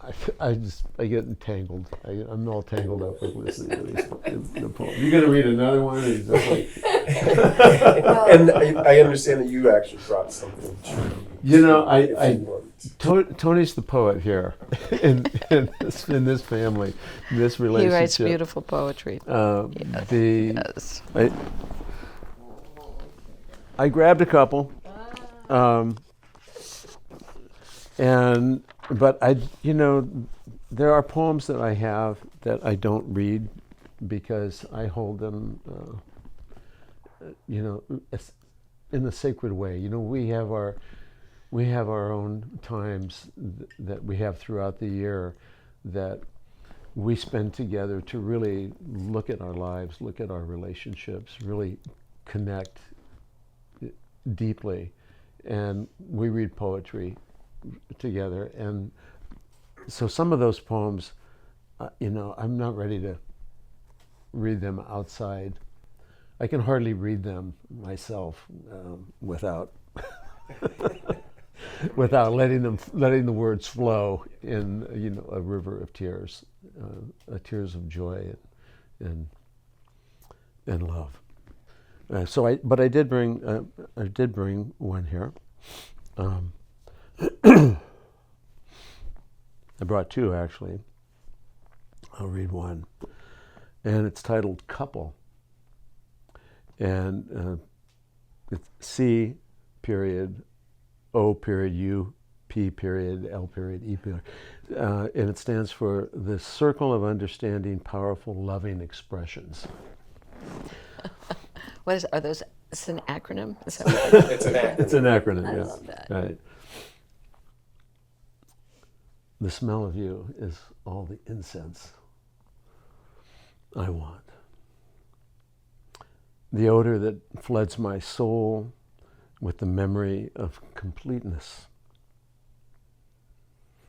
I get entangled. I'm all tangled up with listening to the poem. You gonna read another one? Or is that And I understand that you actually brought something to Tony's the poet here in this family, in this relationship. He writes beautiful poetry. Yes. I grabbed a couple, but there are poems that I have that I don't read because I hold them, in a sacred way. We have our own times that we have throughout the year that we spend together to really look at our lives, look at our relationships, really connect deeply. And we read poetry together. And so some of those poems, I'm not ready to read them outside. I can hardly read them myself without letting the words flow in a river of tears, tears of joy and love. But I did bring one here. I brought two actually. I'll read one, and it's titled "Couple," and it's C period O period U P period L period E period, and it stands for the circle of understanding, powerful, loving expressions. Are those? It's an acronym. It's an acronym. It's an acronym. I Yeah. love that. Right. The smell of you is all the incense I want. The odor that floods my soul with the memory of completeness.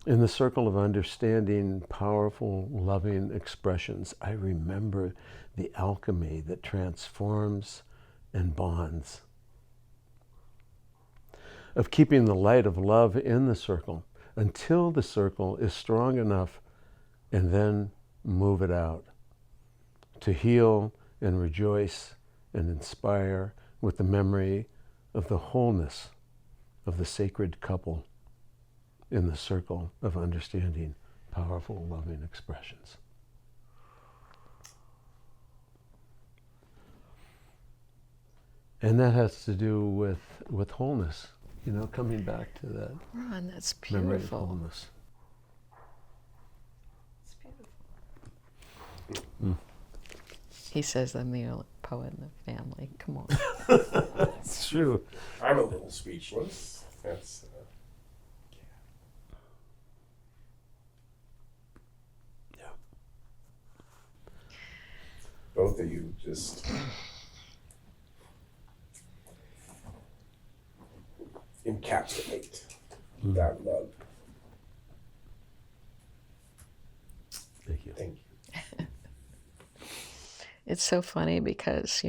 In the circle of understanding, powerful, loving expressions, I remember the alchemy that transforms and bonds. Of keeping the light of love in the circle until the circle is strong enough, and then move it out to heal and rejoice and inspire with the memory of the wholeness of the sacred couple in the circle of understanding, powerful, loving expressions. And that has to do with wholeness, coming back to that Ron, that's memory of beautiful. wholeness. It's beautiful. Mm. He says I'm the only poet in the family. Come on. It's true. I'm a little speechless. That's Yeah. Both of you just encapsulate that love. Thank you. Thank you. it's so funny because,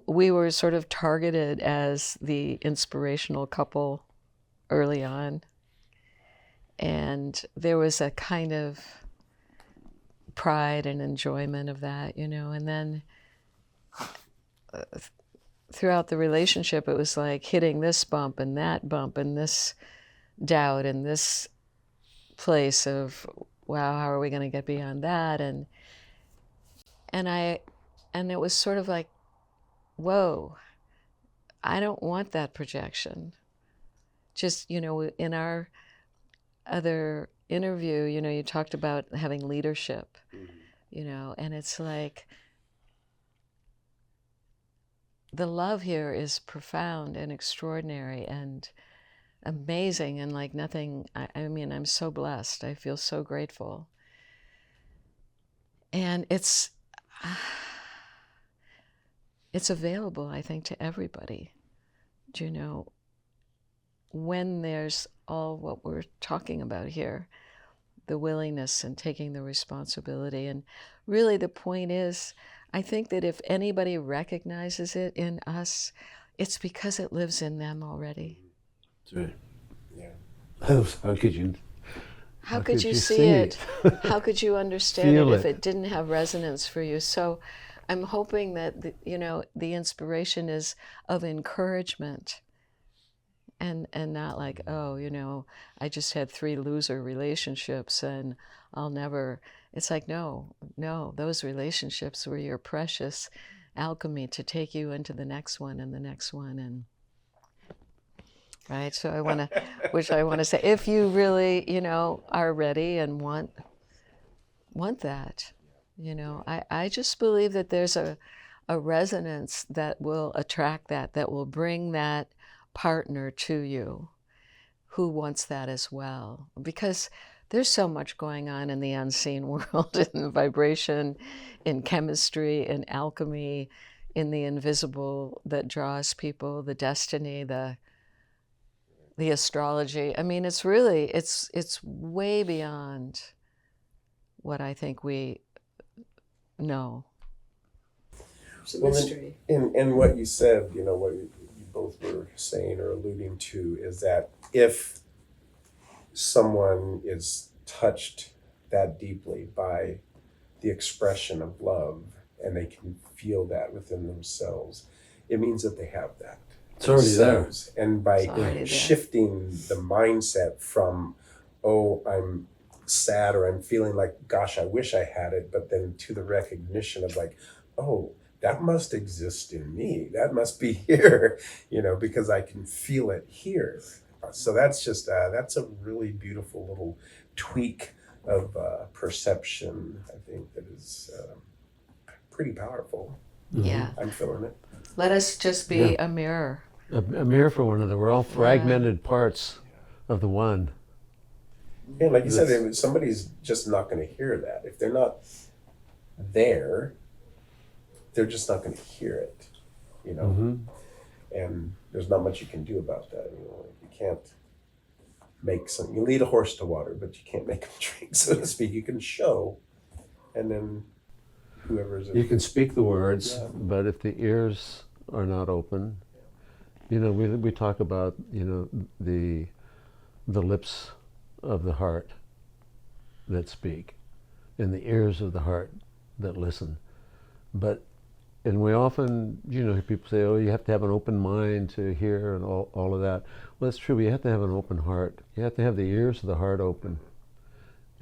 we were sort of targeted as the inspirational couple early on. And there was a kind of pride and enjoyment of that, and then throughout the relationship, it was like hitting this bump and this doubt and this place of, wow, how are we going to get beyond that? And it was sort of like, whoa, I don't want that projection. Just, in our other interview, you talked about having leadership, and it's like, the love here is profound and extraordinary and amazing and like nothing. I mean, I'm so blessed. I feel so grateful. And it's available, I think, to everybody. When there's all what we're talking about here, the willingness and taking the responsibility. And really the point is, I think that if anybody recognizes it in us, it's because it lives in them already. That's right. Yeah. How could you see it? How could you understand it if it didn't have resonance for you? So I'm hoping that, the inspiration is of encouragement and not like, oh, I just had 3 loser relationships and I'll never. It's like, no, those relationships were your precious alchemy to take you into the next one and the next one. And right. So I want to say, if you really, are ready and want that, I just believe that there's a resonance that will attract that will bring that partner to you who wants that as well. Because there's so much going on in the unseen world, in vibration, in chemistry, in alchemy, in the invisible that draws people, the destiny, the astrology. I mean, it's really, it's way beyond what I think we know. It's a mystery. In what you said, what you both were saying or alluding to is that if someone is touched that deeply by the expression of love and they can feel that within themselves, it means that they have that. It's already there. And by shifting the mindset from, oh, I'm sad or I'm feeling like, gosh, I wish I had it, but then to the recognition of like, oh, that must exist in me. That must be here, because I can feel it here. So that's just, that's a really beautiful little tweak of perception, I think, that is pretty powerful. Yeah. I'm feeling it. Let us just be a mirror. A mirror for one another. We're all fragmented parts of the one. Yeah, like you said, somebody's just not going to hear that. If they're not there, they're just not going to hear it, And there's not much you can do about that. You can't you lead a horse to water, but you can't make him drink, so to speak. You can show, and then you can speak the words, but if the ears are not open, we talk about, the lips of the heart that speak and the ears of the heart that listen. And we often, hear people say, oh, you have to have an open mind to hear and all of that. Well, that's true, but you have to have an open heart. You have to have the ears of the heart open.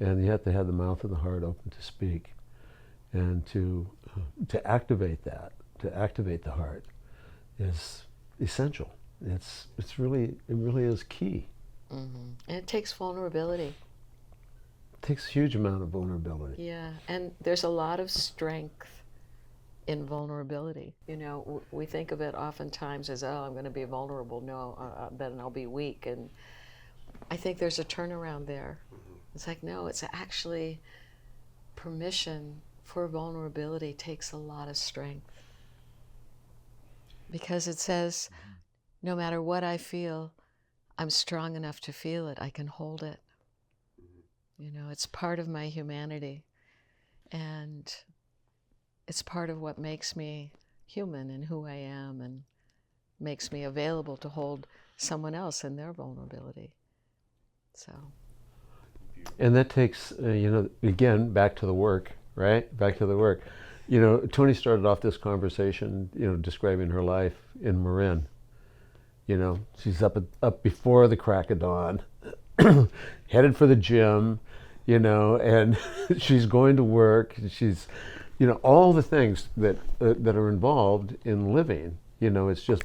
And you have to have the mouth of the heart open to speak. And to activate that, to activate the heart is essential. It really is key. Mm-hmm. And it takes vulnerability. It takes a huge amount of vulnerability. Yeah, and there's a lot of strength in vulnerability. We think of it oftentimes as, oh, I'm going to be vulnerable. No, then I'll be weak. And I think there's a turnaround there. It's like, no, it's actually permission for vulnerability takes a lot of strength. Because it says, no matter what I feel, I'm strong enough to feel it. I can hold it. It's part of my humanity. And it's part of what makes me human and who I am, and makes me available to hold someone else in their vulnerability. So. And that takes, again, back to the work, right? Back to the work. Toni started off this conversation, describing her life in Marin. She's up before the crack of dawn, headed for the gym, and she's going to work. She's, all the things that are involved in living. It's just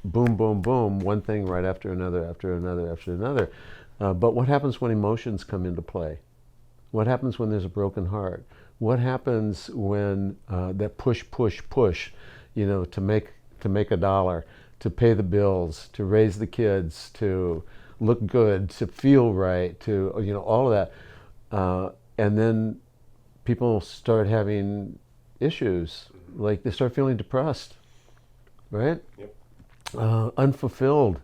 boom, boom, boom, one thing right after another, after another, after another. But what happens when emotions come into play? What happens when there's a broken heart? What happens when that push, to make a dollar, to pay the bills, to raise the kids, to look good, to feel right, to all of that, and then people start having issues, like they start feeling depressed, right? Yep. Unfulfilled,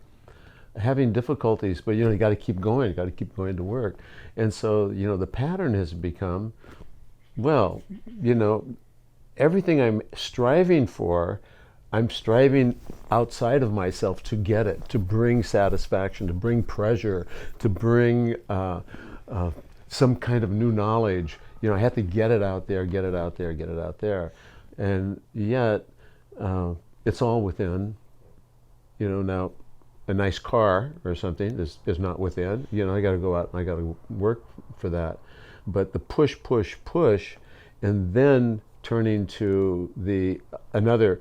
having difficulties, but you got to keep going. You got to keep going to work, and so the pattern has become, well, everything I'm striving for, I'm striving outside of myself to get it, to bring satisfaction, to bring pleasure, to bring some kind of new knowledge. I have to get it out there, get it out there, get it out there, and yet it's all within. Now, a nice car or something is not within. I got to go out and I got to work for that. But the push, and then turning to another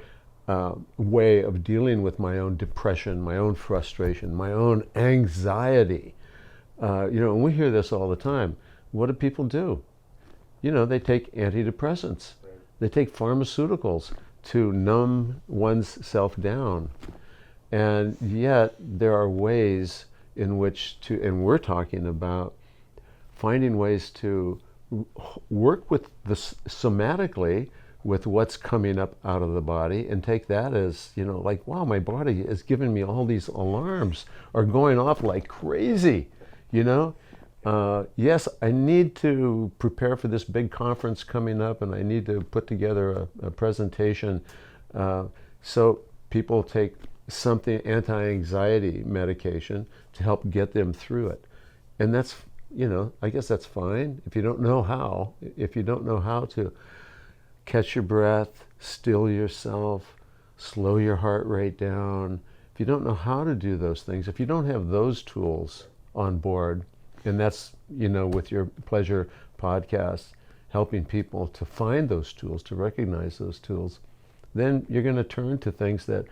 way of dealing with my own depression, my own frustration, my own anxiety. And we hear this all the time. What do people do? They take antidepressants. They take pharmaceuticals to numb one's self down. And yet there are ways in which and we're talking about finding ways to work with somatically with what's coming up out of the body, and take that as, like, wow, my body is giving me all these alarms, are going off like crazy, yes, I need to prepare for this big conference coming up, and I need to put together a presentation. So people take something, anti-anxiety medication, to help get them through it. And that's, I guess that's fine if you don't know how. If you don't know how to catch your breath, still yourself, slow your heart rate down, if you don't know how to do those things, if you don't have those tools on board, and that's, with your Pleasure podcast, helping people to find those tools, to recognize those tools, then you're going to turn to things that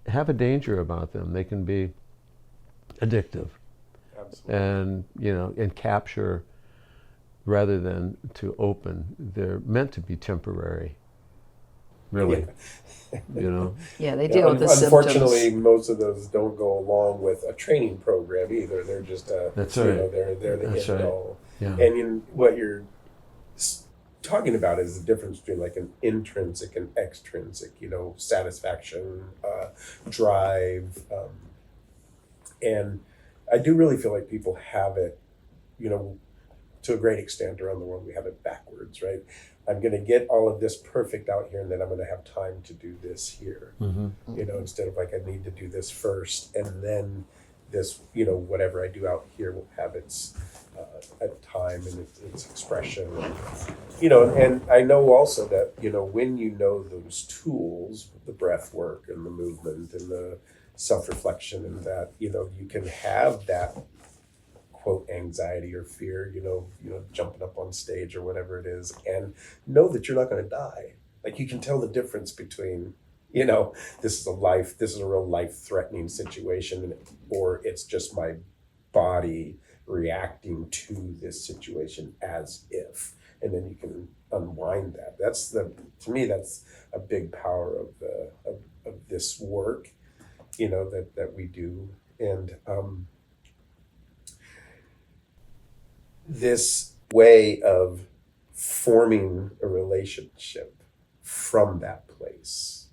have a danger about them. They can be addictive. Absolutely. And, and capture rather than to open. They're meant to be temporary, really. Yeah, they deal with the symptoms. Unfortunately, most of those don't go along with a training program either. They're just That's right. They're the That's end right. all. Yeah. And what you're talking about is the difference between like an intrinsic and extrinsic, satisfaction, drive, and I do really feel like people have it, to a great extent around the world. We have it backwards, right? I'm going to get all of this perfect out here, and then I'm going to have time to do this here. Mm-hmm. Instead of like, I need to do this first, and then this, whatever I do out here will have its time and its expression. And I know also that, when those tools, the breath work and the movement and the self-reflection, and that, you can have that quote anxiety or fear, jumping up on stage or whatever it is, and know that you're not going to die. Like, you can tell the difference between, this is a real life-threatening situation, or it's just my body reacting to this situation as if, and then you can unwind that. To me, that's a big power of this work, that we do. And this way of forming a relationship from that place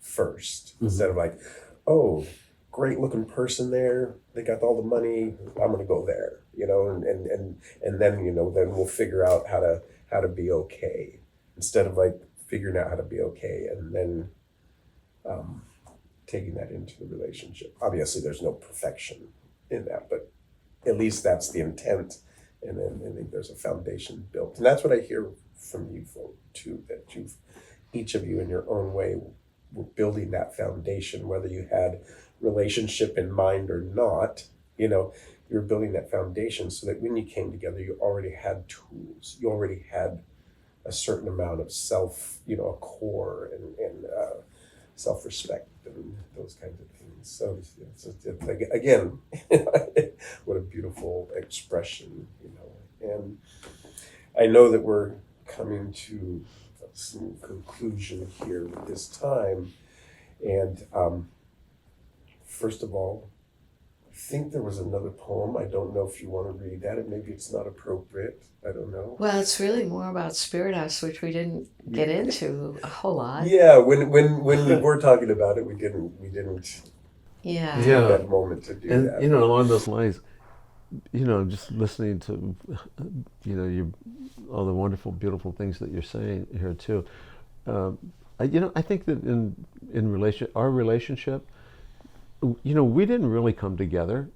first, Mm-hmm. instead of like, oh, great looking person there, they got all the money, I'm gonna go there, and then then we'll figure out how how to be okay, instead of like figuring out how to be okay and then taking that into the relationship. Obviously, there's no perfection in that, but at least that's the intent. And then I think there's a foundation built. And that's what I hear from you folks too, that each of you in your own way were building that foundation, whether you had relationship in mind or not, you're building that foundation so that when you came together, you already had tools. You already had a certain amount of self, a core and self-respect and those kinds of things. So again, what a beautiful expression, And I know that we're coming to some conclusion here with this time. And first of all, I think there was another poem. I don't know if you want to read that, and maybe it's not appropriate. I don't know. Well, it's really more about Spirit House, which we didn't get into a whole lot. Yeah, when we were talking about it, we didn't Yeah. take that moment to do And that. along those lines, just listening to all the wonderful, beautiful things that you're saying here too. I think that in our relationship, we didn't really come together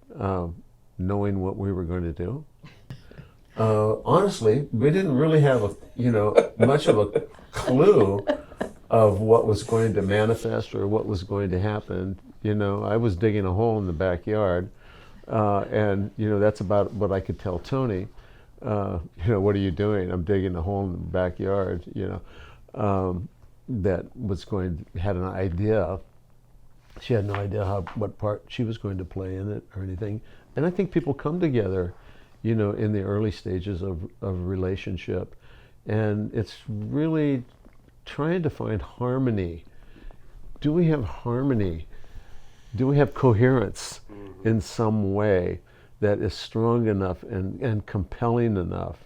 knowing what we were going to do. Honestly, we didn't really have much of a clue of what was going to manifest or what was going to happen. I was digging a hole in the backyard, and that's about what I could tell Toni. What are you doing? I'm digging a hole in the backyard. That had an idea. She had no idea what part she was going to play in it or anything. And I think people come together, in the early stages of relationship, and it's really trying to find harmony. Do we have harmony? Do we have coherence in some way that is strong enough and compelling enough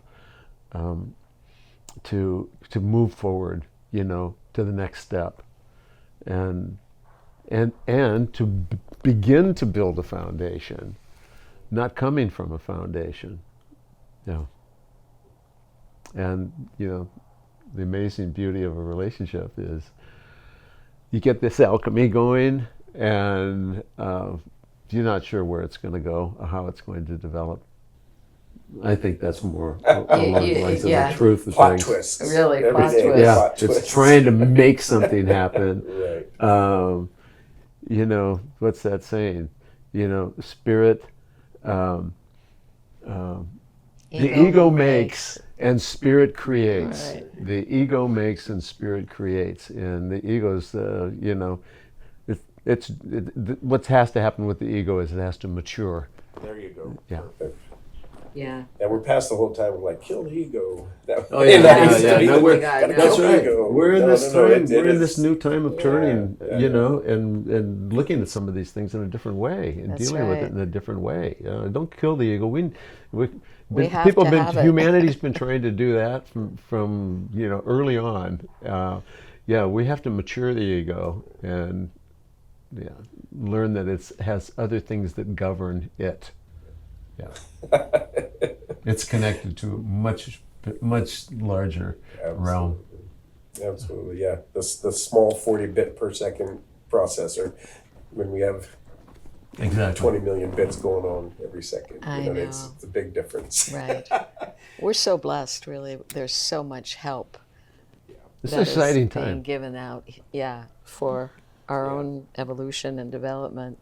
to move forward, to the next step, and to begin to build a foundation, not coming from a foundation. And the amazing beauty of a relationship is you get this alchemy going, and you're not sure where it's going to go or how it's going to develop. I think that's more along the lines of the truth of Plot things. twists. Really, Every plot day, twists. Yeah, plot it's twists. trying to make something happen. Right. What's that saying? Spirit, the ego makes and spirit creates. Right. The ego makes and spirit creates. And the ego's, what has to happen with the ego is it has to mature. There you go. Yeah. Perfect. Yeah. And we're past the whole time. We're like, kill the ego. Oh, yeah, that yeah, used to yeah. be No, the we're- word. Gotta that's kill the right. ego. We're in No, this no, no, time. We're in is- this new time of turning, yeah. and looking at some of these things in a different way and That's dealing with right. it in a different way. Don't kill the ego. We have to have it. Humanity's been trying to do that from early on. We have to mature the ego and learn that it has other things that govern it. Yeah, it's connected to much larger realm. Absolutely, yeah. The small 40-bit per second processor, when we have Exactly. 20 million bits going on every second. I know. It's a big difference. Right. We're so blessed, really. There's so much help It's that an exciting is being time. given out, for our own evolution and development.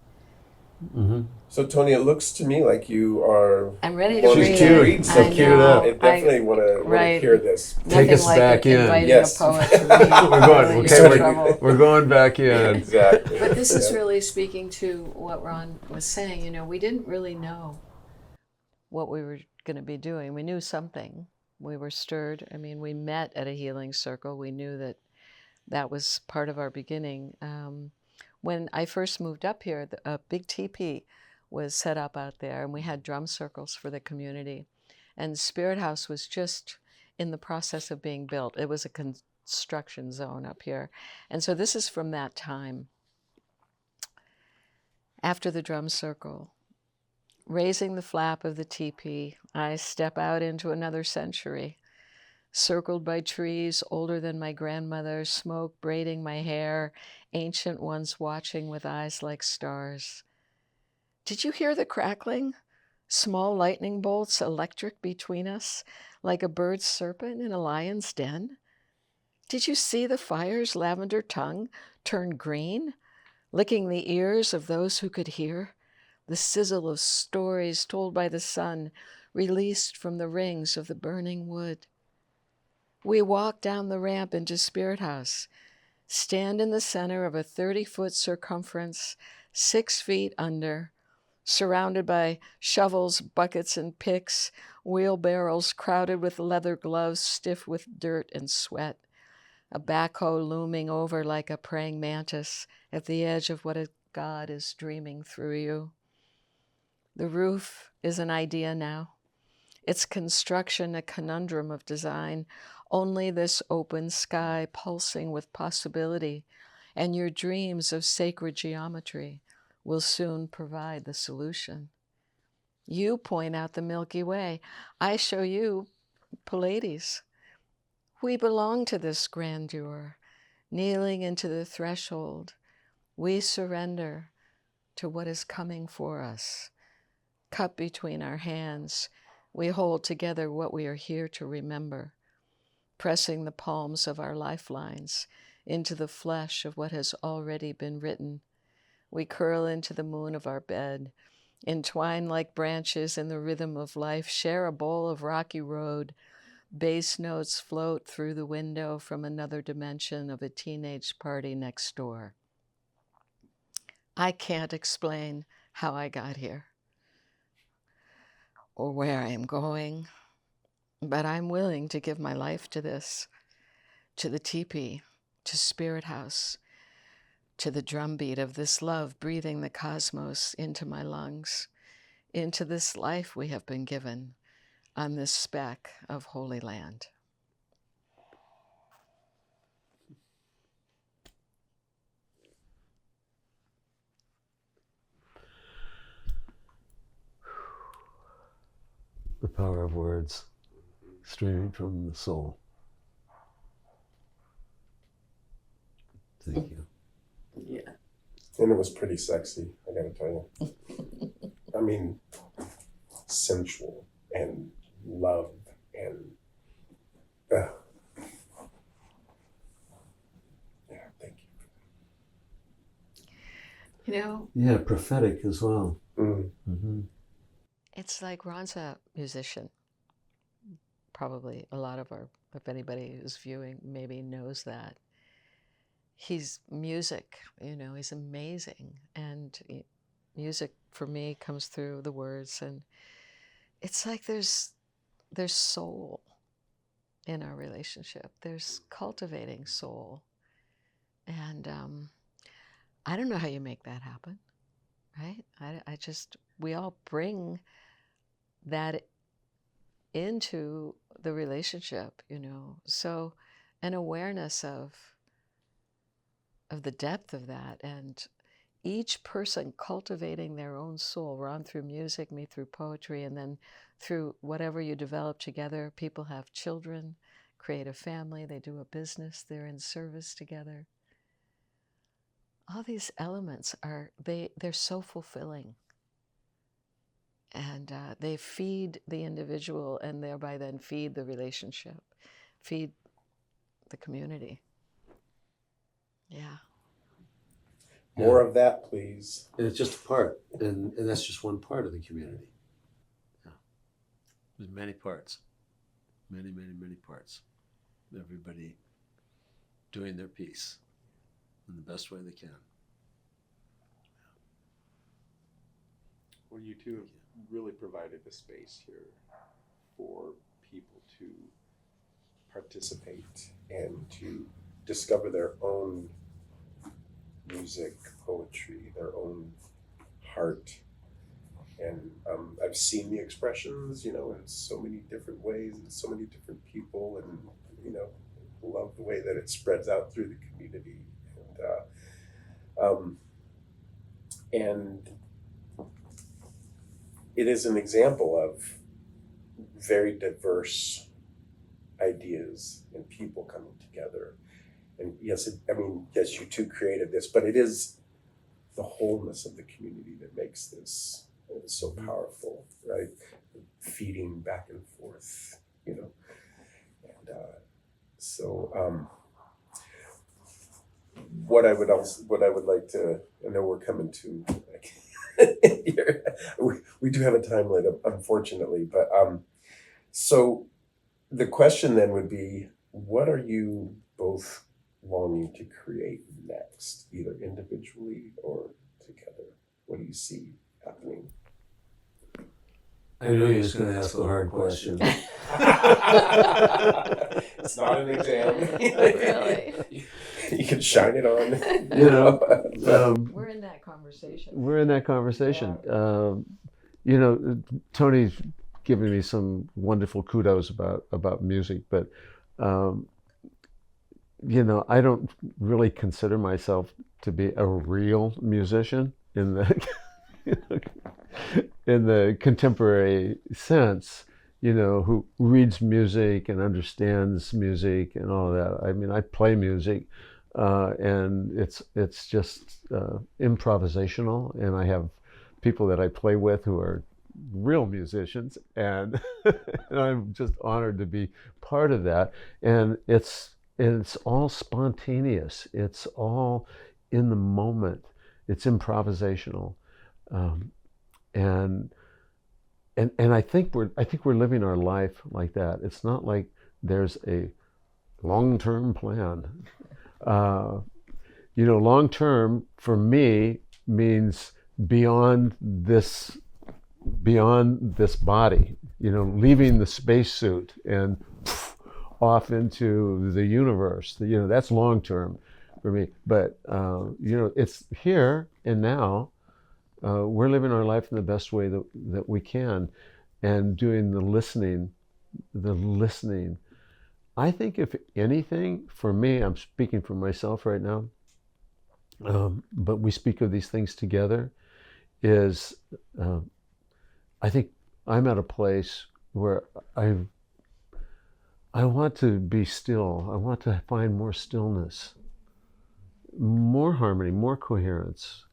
So Toni, it looks to me like you are I'm ready to wanting read She's it. cute. read So I something. cute up. I definitely want to right. hear this. Take Nothing us like back in. inviting Yes. a poet to read. We're going. Really Okay, in we're- trouble. we're going back in. Exactly. But this is Yeah. really speaking to what Ron was saying. We didn't really know what we were going to be doing. We knew something. We were stirred. I mean, we met at a healing circle. We knew that was part of our beginning. When I first moved up here, a big teepee was set up out there, and we had drum circles for the community. And Spirit House was just in the process of being built. It was a construction zone up here. And so this is from that time. After the drum circle, raising the flap of the teepee, I step out into another century, circled by trees older than my grandmother, smoke braiding my hair, ancient ones watching with eyes like stars. Did you hear the crackling? Small lightning bolts electric between us, like a bird's serpent in a lion's den? Did you see the fire's lavender tongue turn green, licking the ears of those who could hear? The sizzle of stories told by the sun, released from the rings of the burning wood. We walk down the ramp into Spirit House, stand in the center of a 30-foot circumference, 6 feet under, surrounded by shovels, buckets, and picks, wheelbarrows crowded with leather gloves stiff with dirt and sweat, a backhoe looming over like a praying mantis at the edge of what a God is dreaming through you. The roof is an idea now. Its construction a conundrum of design, only this open sky pulsing with possibility, and your dreams of sacred geometry will soon provide the solution. You point out the Milky Way. I show you Pleiades. We belong to this grandeur. Kneeling into the threshold, we surrender to what is coming for us. Cup between our hands, we hold together what we are here to remember, pressing the palms of our lifelines into the flesh of what has already been written. We curl into the moon of our bed, entwine like branches in the rhythm of life, share a bowl of rocky road. Bass notes float through the window from another dimension of a teenage party next door. I can't explain how I got here or where I am going, but I'm willing to give my life to this, to the teepee, to Spirit House, to the drumbeat of this love breathing the cosmos into my lungs, into this life we have been given on this speck of holy land. The power of words streaming from the soul. Thank you. Yeah. And it was pretty sexy, I gotta tell you. I mean, sensual and love and yeah, thank you. You know, Yeah, prophetic as well. Mm. it's like Ron's a musician. Probably a lot of our, if anybody who's viewing maybe knows that. He's music, he's amazing. And music for me comes through the words, and it's like there's soul in our relationship. There's cultivating soul. And I don't know how you make that happen, right? We all bring that into the relationship, So an awareness of the depth of that, and each person cultivating their own soul, Ron through music, me through poetry, and then through whatever you develop together. People have children, create a family, they do a business, they're in service together. All these elements they're so fulfilling. And they feed the individual, and thereby then feed the relationship, feed the community. Yeah. More of that, please. And it's just a part, and that's just one part of the community. Yeah. There's many parts, many, many, many parts. Everybody doing their piece in the best way they can. Well, you two have really provided a space here for people to Participate and to discover their own music, poetry, their own heart. And I've seen the expressions, in so many different ways and so many different people, and, love the way that it spreads out through the community. And it is an example of very diverse ideas and people coming together. And yes, yes, you two created this, but it is the wholeness of the community that makes this so powerful, right? Feeding back and forth, And what I would like to, I know we're coming to, here, we do have a time limit, unfortunately, but so the question then would be, what are you both longing to create next, either individually or together? What do you see happening? I knew he was going to ask a hard question. It's not an exam. Really? You can shine it on. We're in that conversation. We're in that conversation. Tony's giving me some wonderful kudos about music, but I don't really consider myself to be a real musician in the contemporary sense, who reads music and understands music and all that. I mean, I play music, and it's just improvisational, and I have people that I play with who are real musicians, and, and I'm just honored to be part of that. And it's all spontaneous. It's all in the moment. It's improvisational, and I think we're living our life like that. It's not like there's a long-term plan. Long-term for me means beyond this body. Leaving the spacesuit and off into the universe. That's long-term for me. But it's here and now. We're living our life in the best way that we can, and doing the listening. I think if anything, for me, I'm speaking for myself right now, but we speak of these things together, is I think I'm at a place where I want to be still. I want to find more stillness, more harmony, more coherence.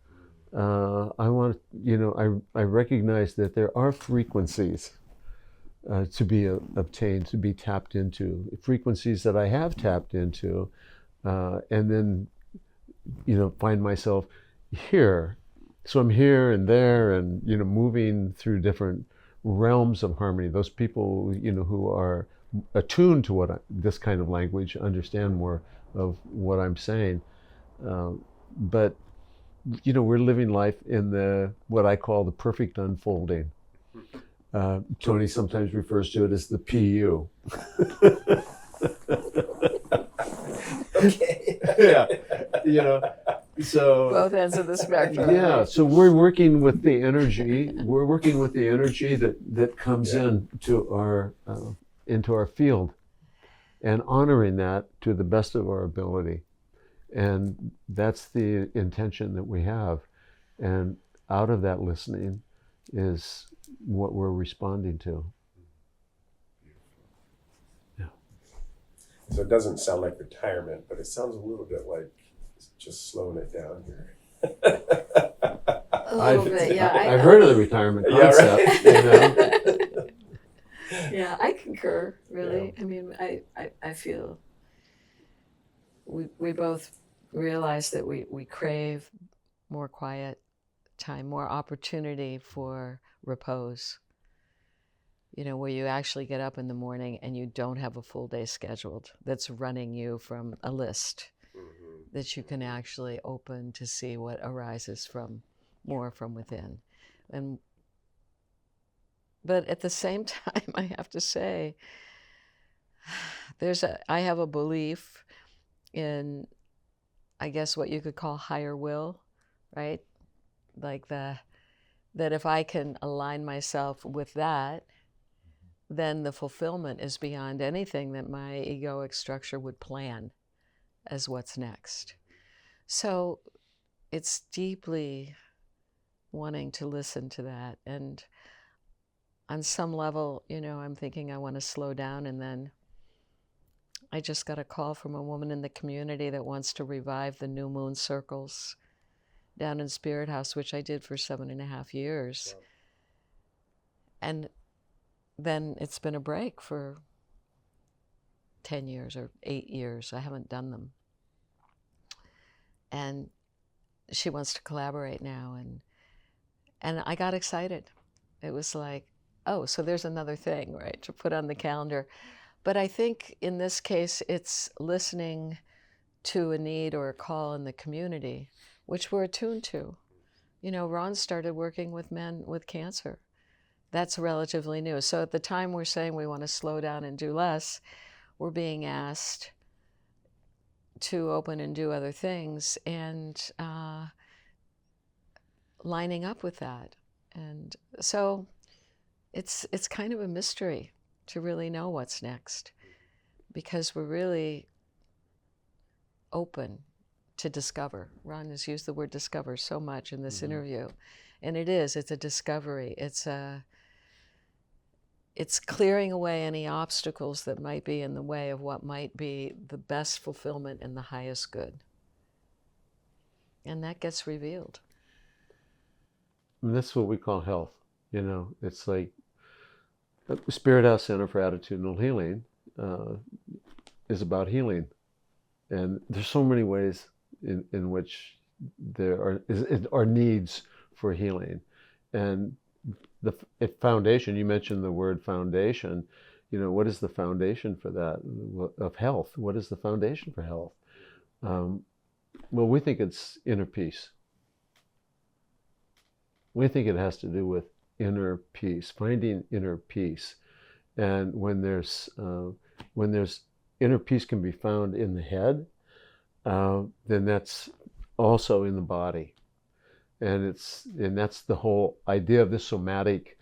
I want, I recognize that there are frequencies to be obtained, to be tapped into, frequencies that I have tapped into, and then, find myself here. So I'm here and there, and moving through different realms of harmony. Those people, who are attuned to this kind of language understand more of what I'm saying. But we're living life in what I call the perfect unfolding. Toni sometimes refers to it as the PU. Okay. Yeah. So Both ends of the spectrum. yeah, so we're working with the energy. We're working with the energy that comes into our field, and honoring that to the best of our ability. And that's the intention that we have. And out of that listening is what we're responding to. Yeah. So it doesn't sound like retirement, but it sounds a little bit like just slowing it down here. A little bit, yeah. I've heard of the retirement concept. Right. Yeah, I concur, really. Yeah. I mean, I feel we both realize that we crave more quiet time, more opportunity for repose. Where you actually get up in the morning and you don't have a full day scheduled that's running you from a list, that you can actually open to see what arises from within. But at the same time, I have to say, I have a belief in, I guess, what you could call higher will, right? Like that if I can align myself with that, then the fulfillment is beyond anything that my egoic structure would plan as what's next. So it's deeply wanting to listen to that. And on some level, I'm thinking I want to slow down and then I just got a call from a woman in the community that wants to revive the new moon circles down in Spirit House, which I did for 7.5 years. Wow. And then it's been a break for 10 years or 8 years. I haven't done them. And she wants to collaborate now. And I got excited. It was like, oh, so there's another thing, right, to put on the calendar. But I think in this case, it's listening to a need or a call in the community, which we're attuned to. You know, Ron started working with men with cancer. That's relatively new. So at the time we're saying we want to slow down and do less, we're being asked to open and do other things, and lining up with that. And so it's kind of a mystery to really know what's next, because we're really open to discover. Ron has used the word discover so much in this interview, and it's a discovery. It's clearing away any obstacles that might be in the way of what might be the best fulfillment and the highest good. And that gets revealed. And that's what we call health. You know, it's like Spirit House Center for Attitudinal Healing is about healing. And there's so many ways in which there are needs for healing. And the foundation, you mentioned the word foundation, you know, what is the foundation for that, of health? What is the foundation for health? Well, we think it's inner peace. We think it has to do with inner peace, finding inner peace. And when there's inner peace can be found in the head, then that's also in the body. And that's the whole idea of the somatic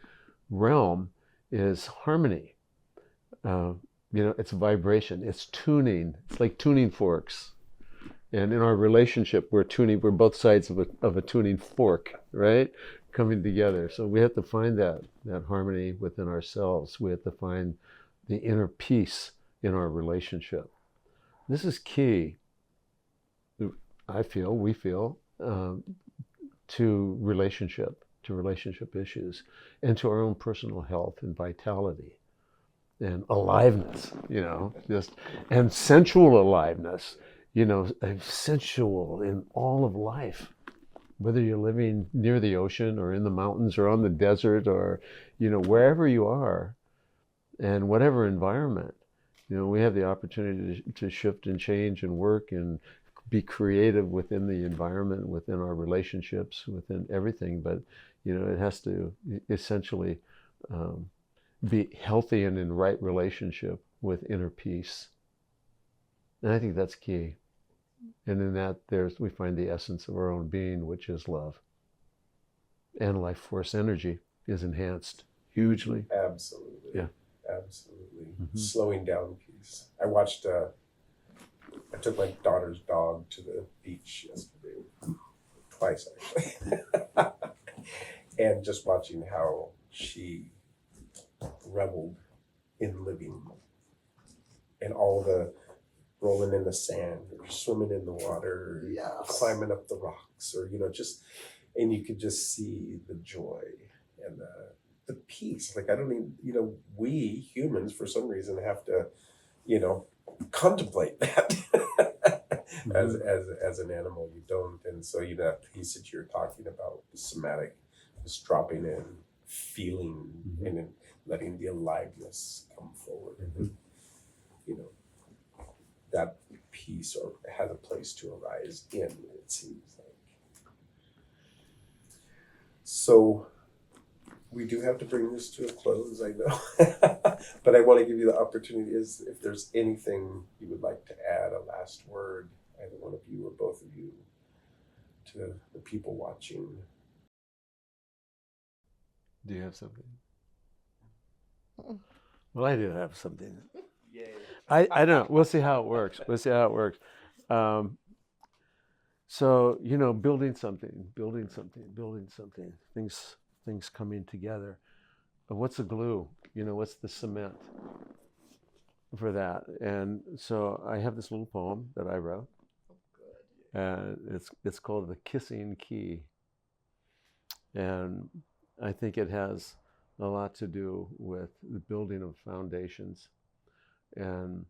realm, is harmony. You know, it's vibration, it's tuning. It's like tuning forks. And in our relationship, we're both sides of a tuning fork, right? Coming together. So we have to find that harmony within ourselves. We have to find the inner peace in our relationship. This is key, we feel, to relationship issues, and to our own personal health and vitality and aliveness, you know, and sensual aliveness, you know, sensual in all of life, whether you're living near the ocean or in the mountains or on the desert or, you know, wherever you are and whatever environment, you know, we have the opportunity to shift and change and work and be creative within the environment, within our relationships, within everything. But, you know, it has to essentially be healthy and in right relationship with inner peace. And I think that's key. And in that, we find the essence of our own being, which is love. And life force energy is enhanced hugely. Absolutely. Yeah. Absolutely. Slowing down piece. I took my daughter's dog to the beach yesterday, twice actually, and just watching how she reveled in living, and all the rolling in the sand or swimming in the water, climbing up the rocks, or, you know, and you could just see the joy and the peace. Like, I don't even, you know, we humans for some reason have to, you know, contemplate that. As an animal, you don't. And so, you know, that piece that you're talking about, the somatic, just dropping in, feeling, and then letting the aliveness come forward. And then, you know, that piece or has a place to arise in, it seems like. So we do have to bring this to a close, I know. But I want to give you the opportunity, if there's anything you would like to add, a last word, either one of you or both of you, to the people watching. Do you have something? Well, I do have something. Yay. I don't know. We'll see how it works. So, you know, building something, things coming together. But what's the glue? You know, what's the cement? for that. And so I have this little poem that I wrote, and it's called The Kissing Key. And I think it has a lot to do with the building of foundations and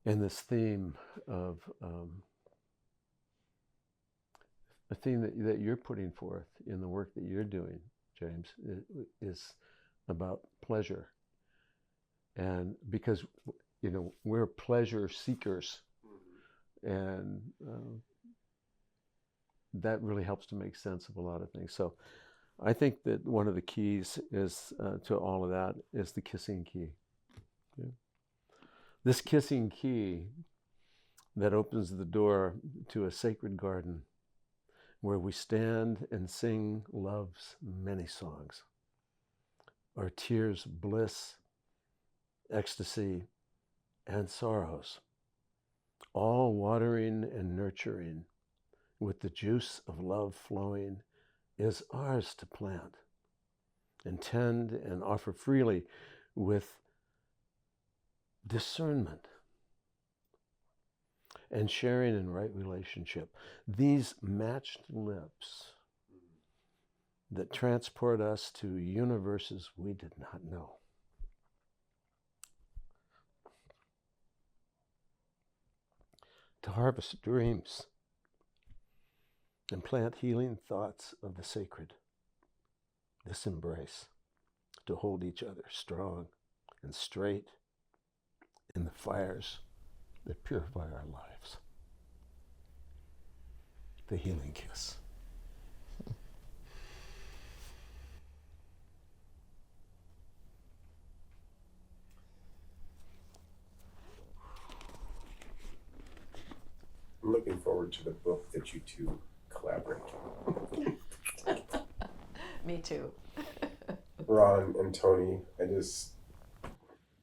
this theme of a theme that you're putting forth in the work that you're doing, James, is about pleasure. And because, you know, we're pleasure seekers, and that really helps to make sense of a lot of things. So I think that one of the keys is to all of that is the kissing key. Yeah. This kissing key that opens the door to a sacred garden where we stand and sing love's many songs. Our tears, bliss, ecstasy, and sorrows, all watering and nurturing with the juice of love flowing, is ours to plant and tend and offer freely with discernment and sharing in right relationship. These matched lips that transport us to universes we did not know. To harvest dreams and plant healing thoughts of the sacred. This embrace, to hold each other strong and straight in the fires that purify our lives. The healing kiss. I'm looking forward to the book that you two collaborate on. Me too. Ron and Toni, I just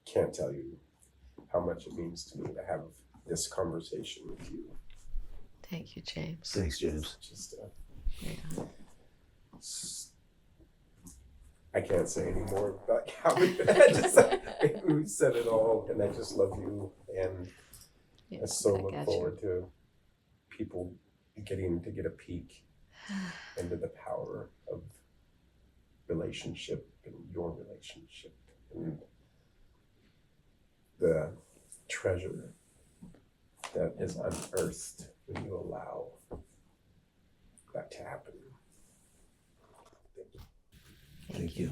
can't tell you how much it means to me to have this conversation with you. Thank you, James. Thanks, James. Just, Yeah. I can't say any more about how we said it all, and I just love you, and I so look forward to people getting to get a peek into the power of relationship and your relationship and the treasure that is unearthed when you allow that to happen. Thank you.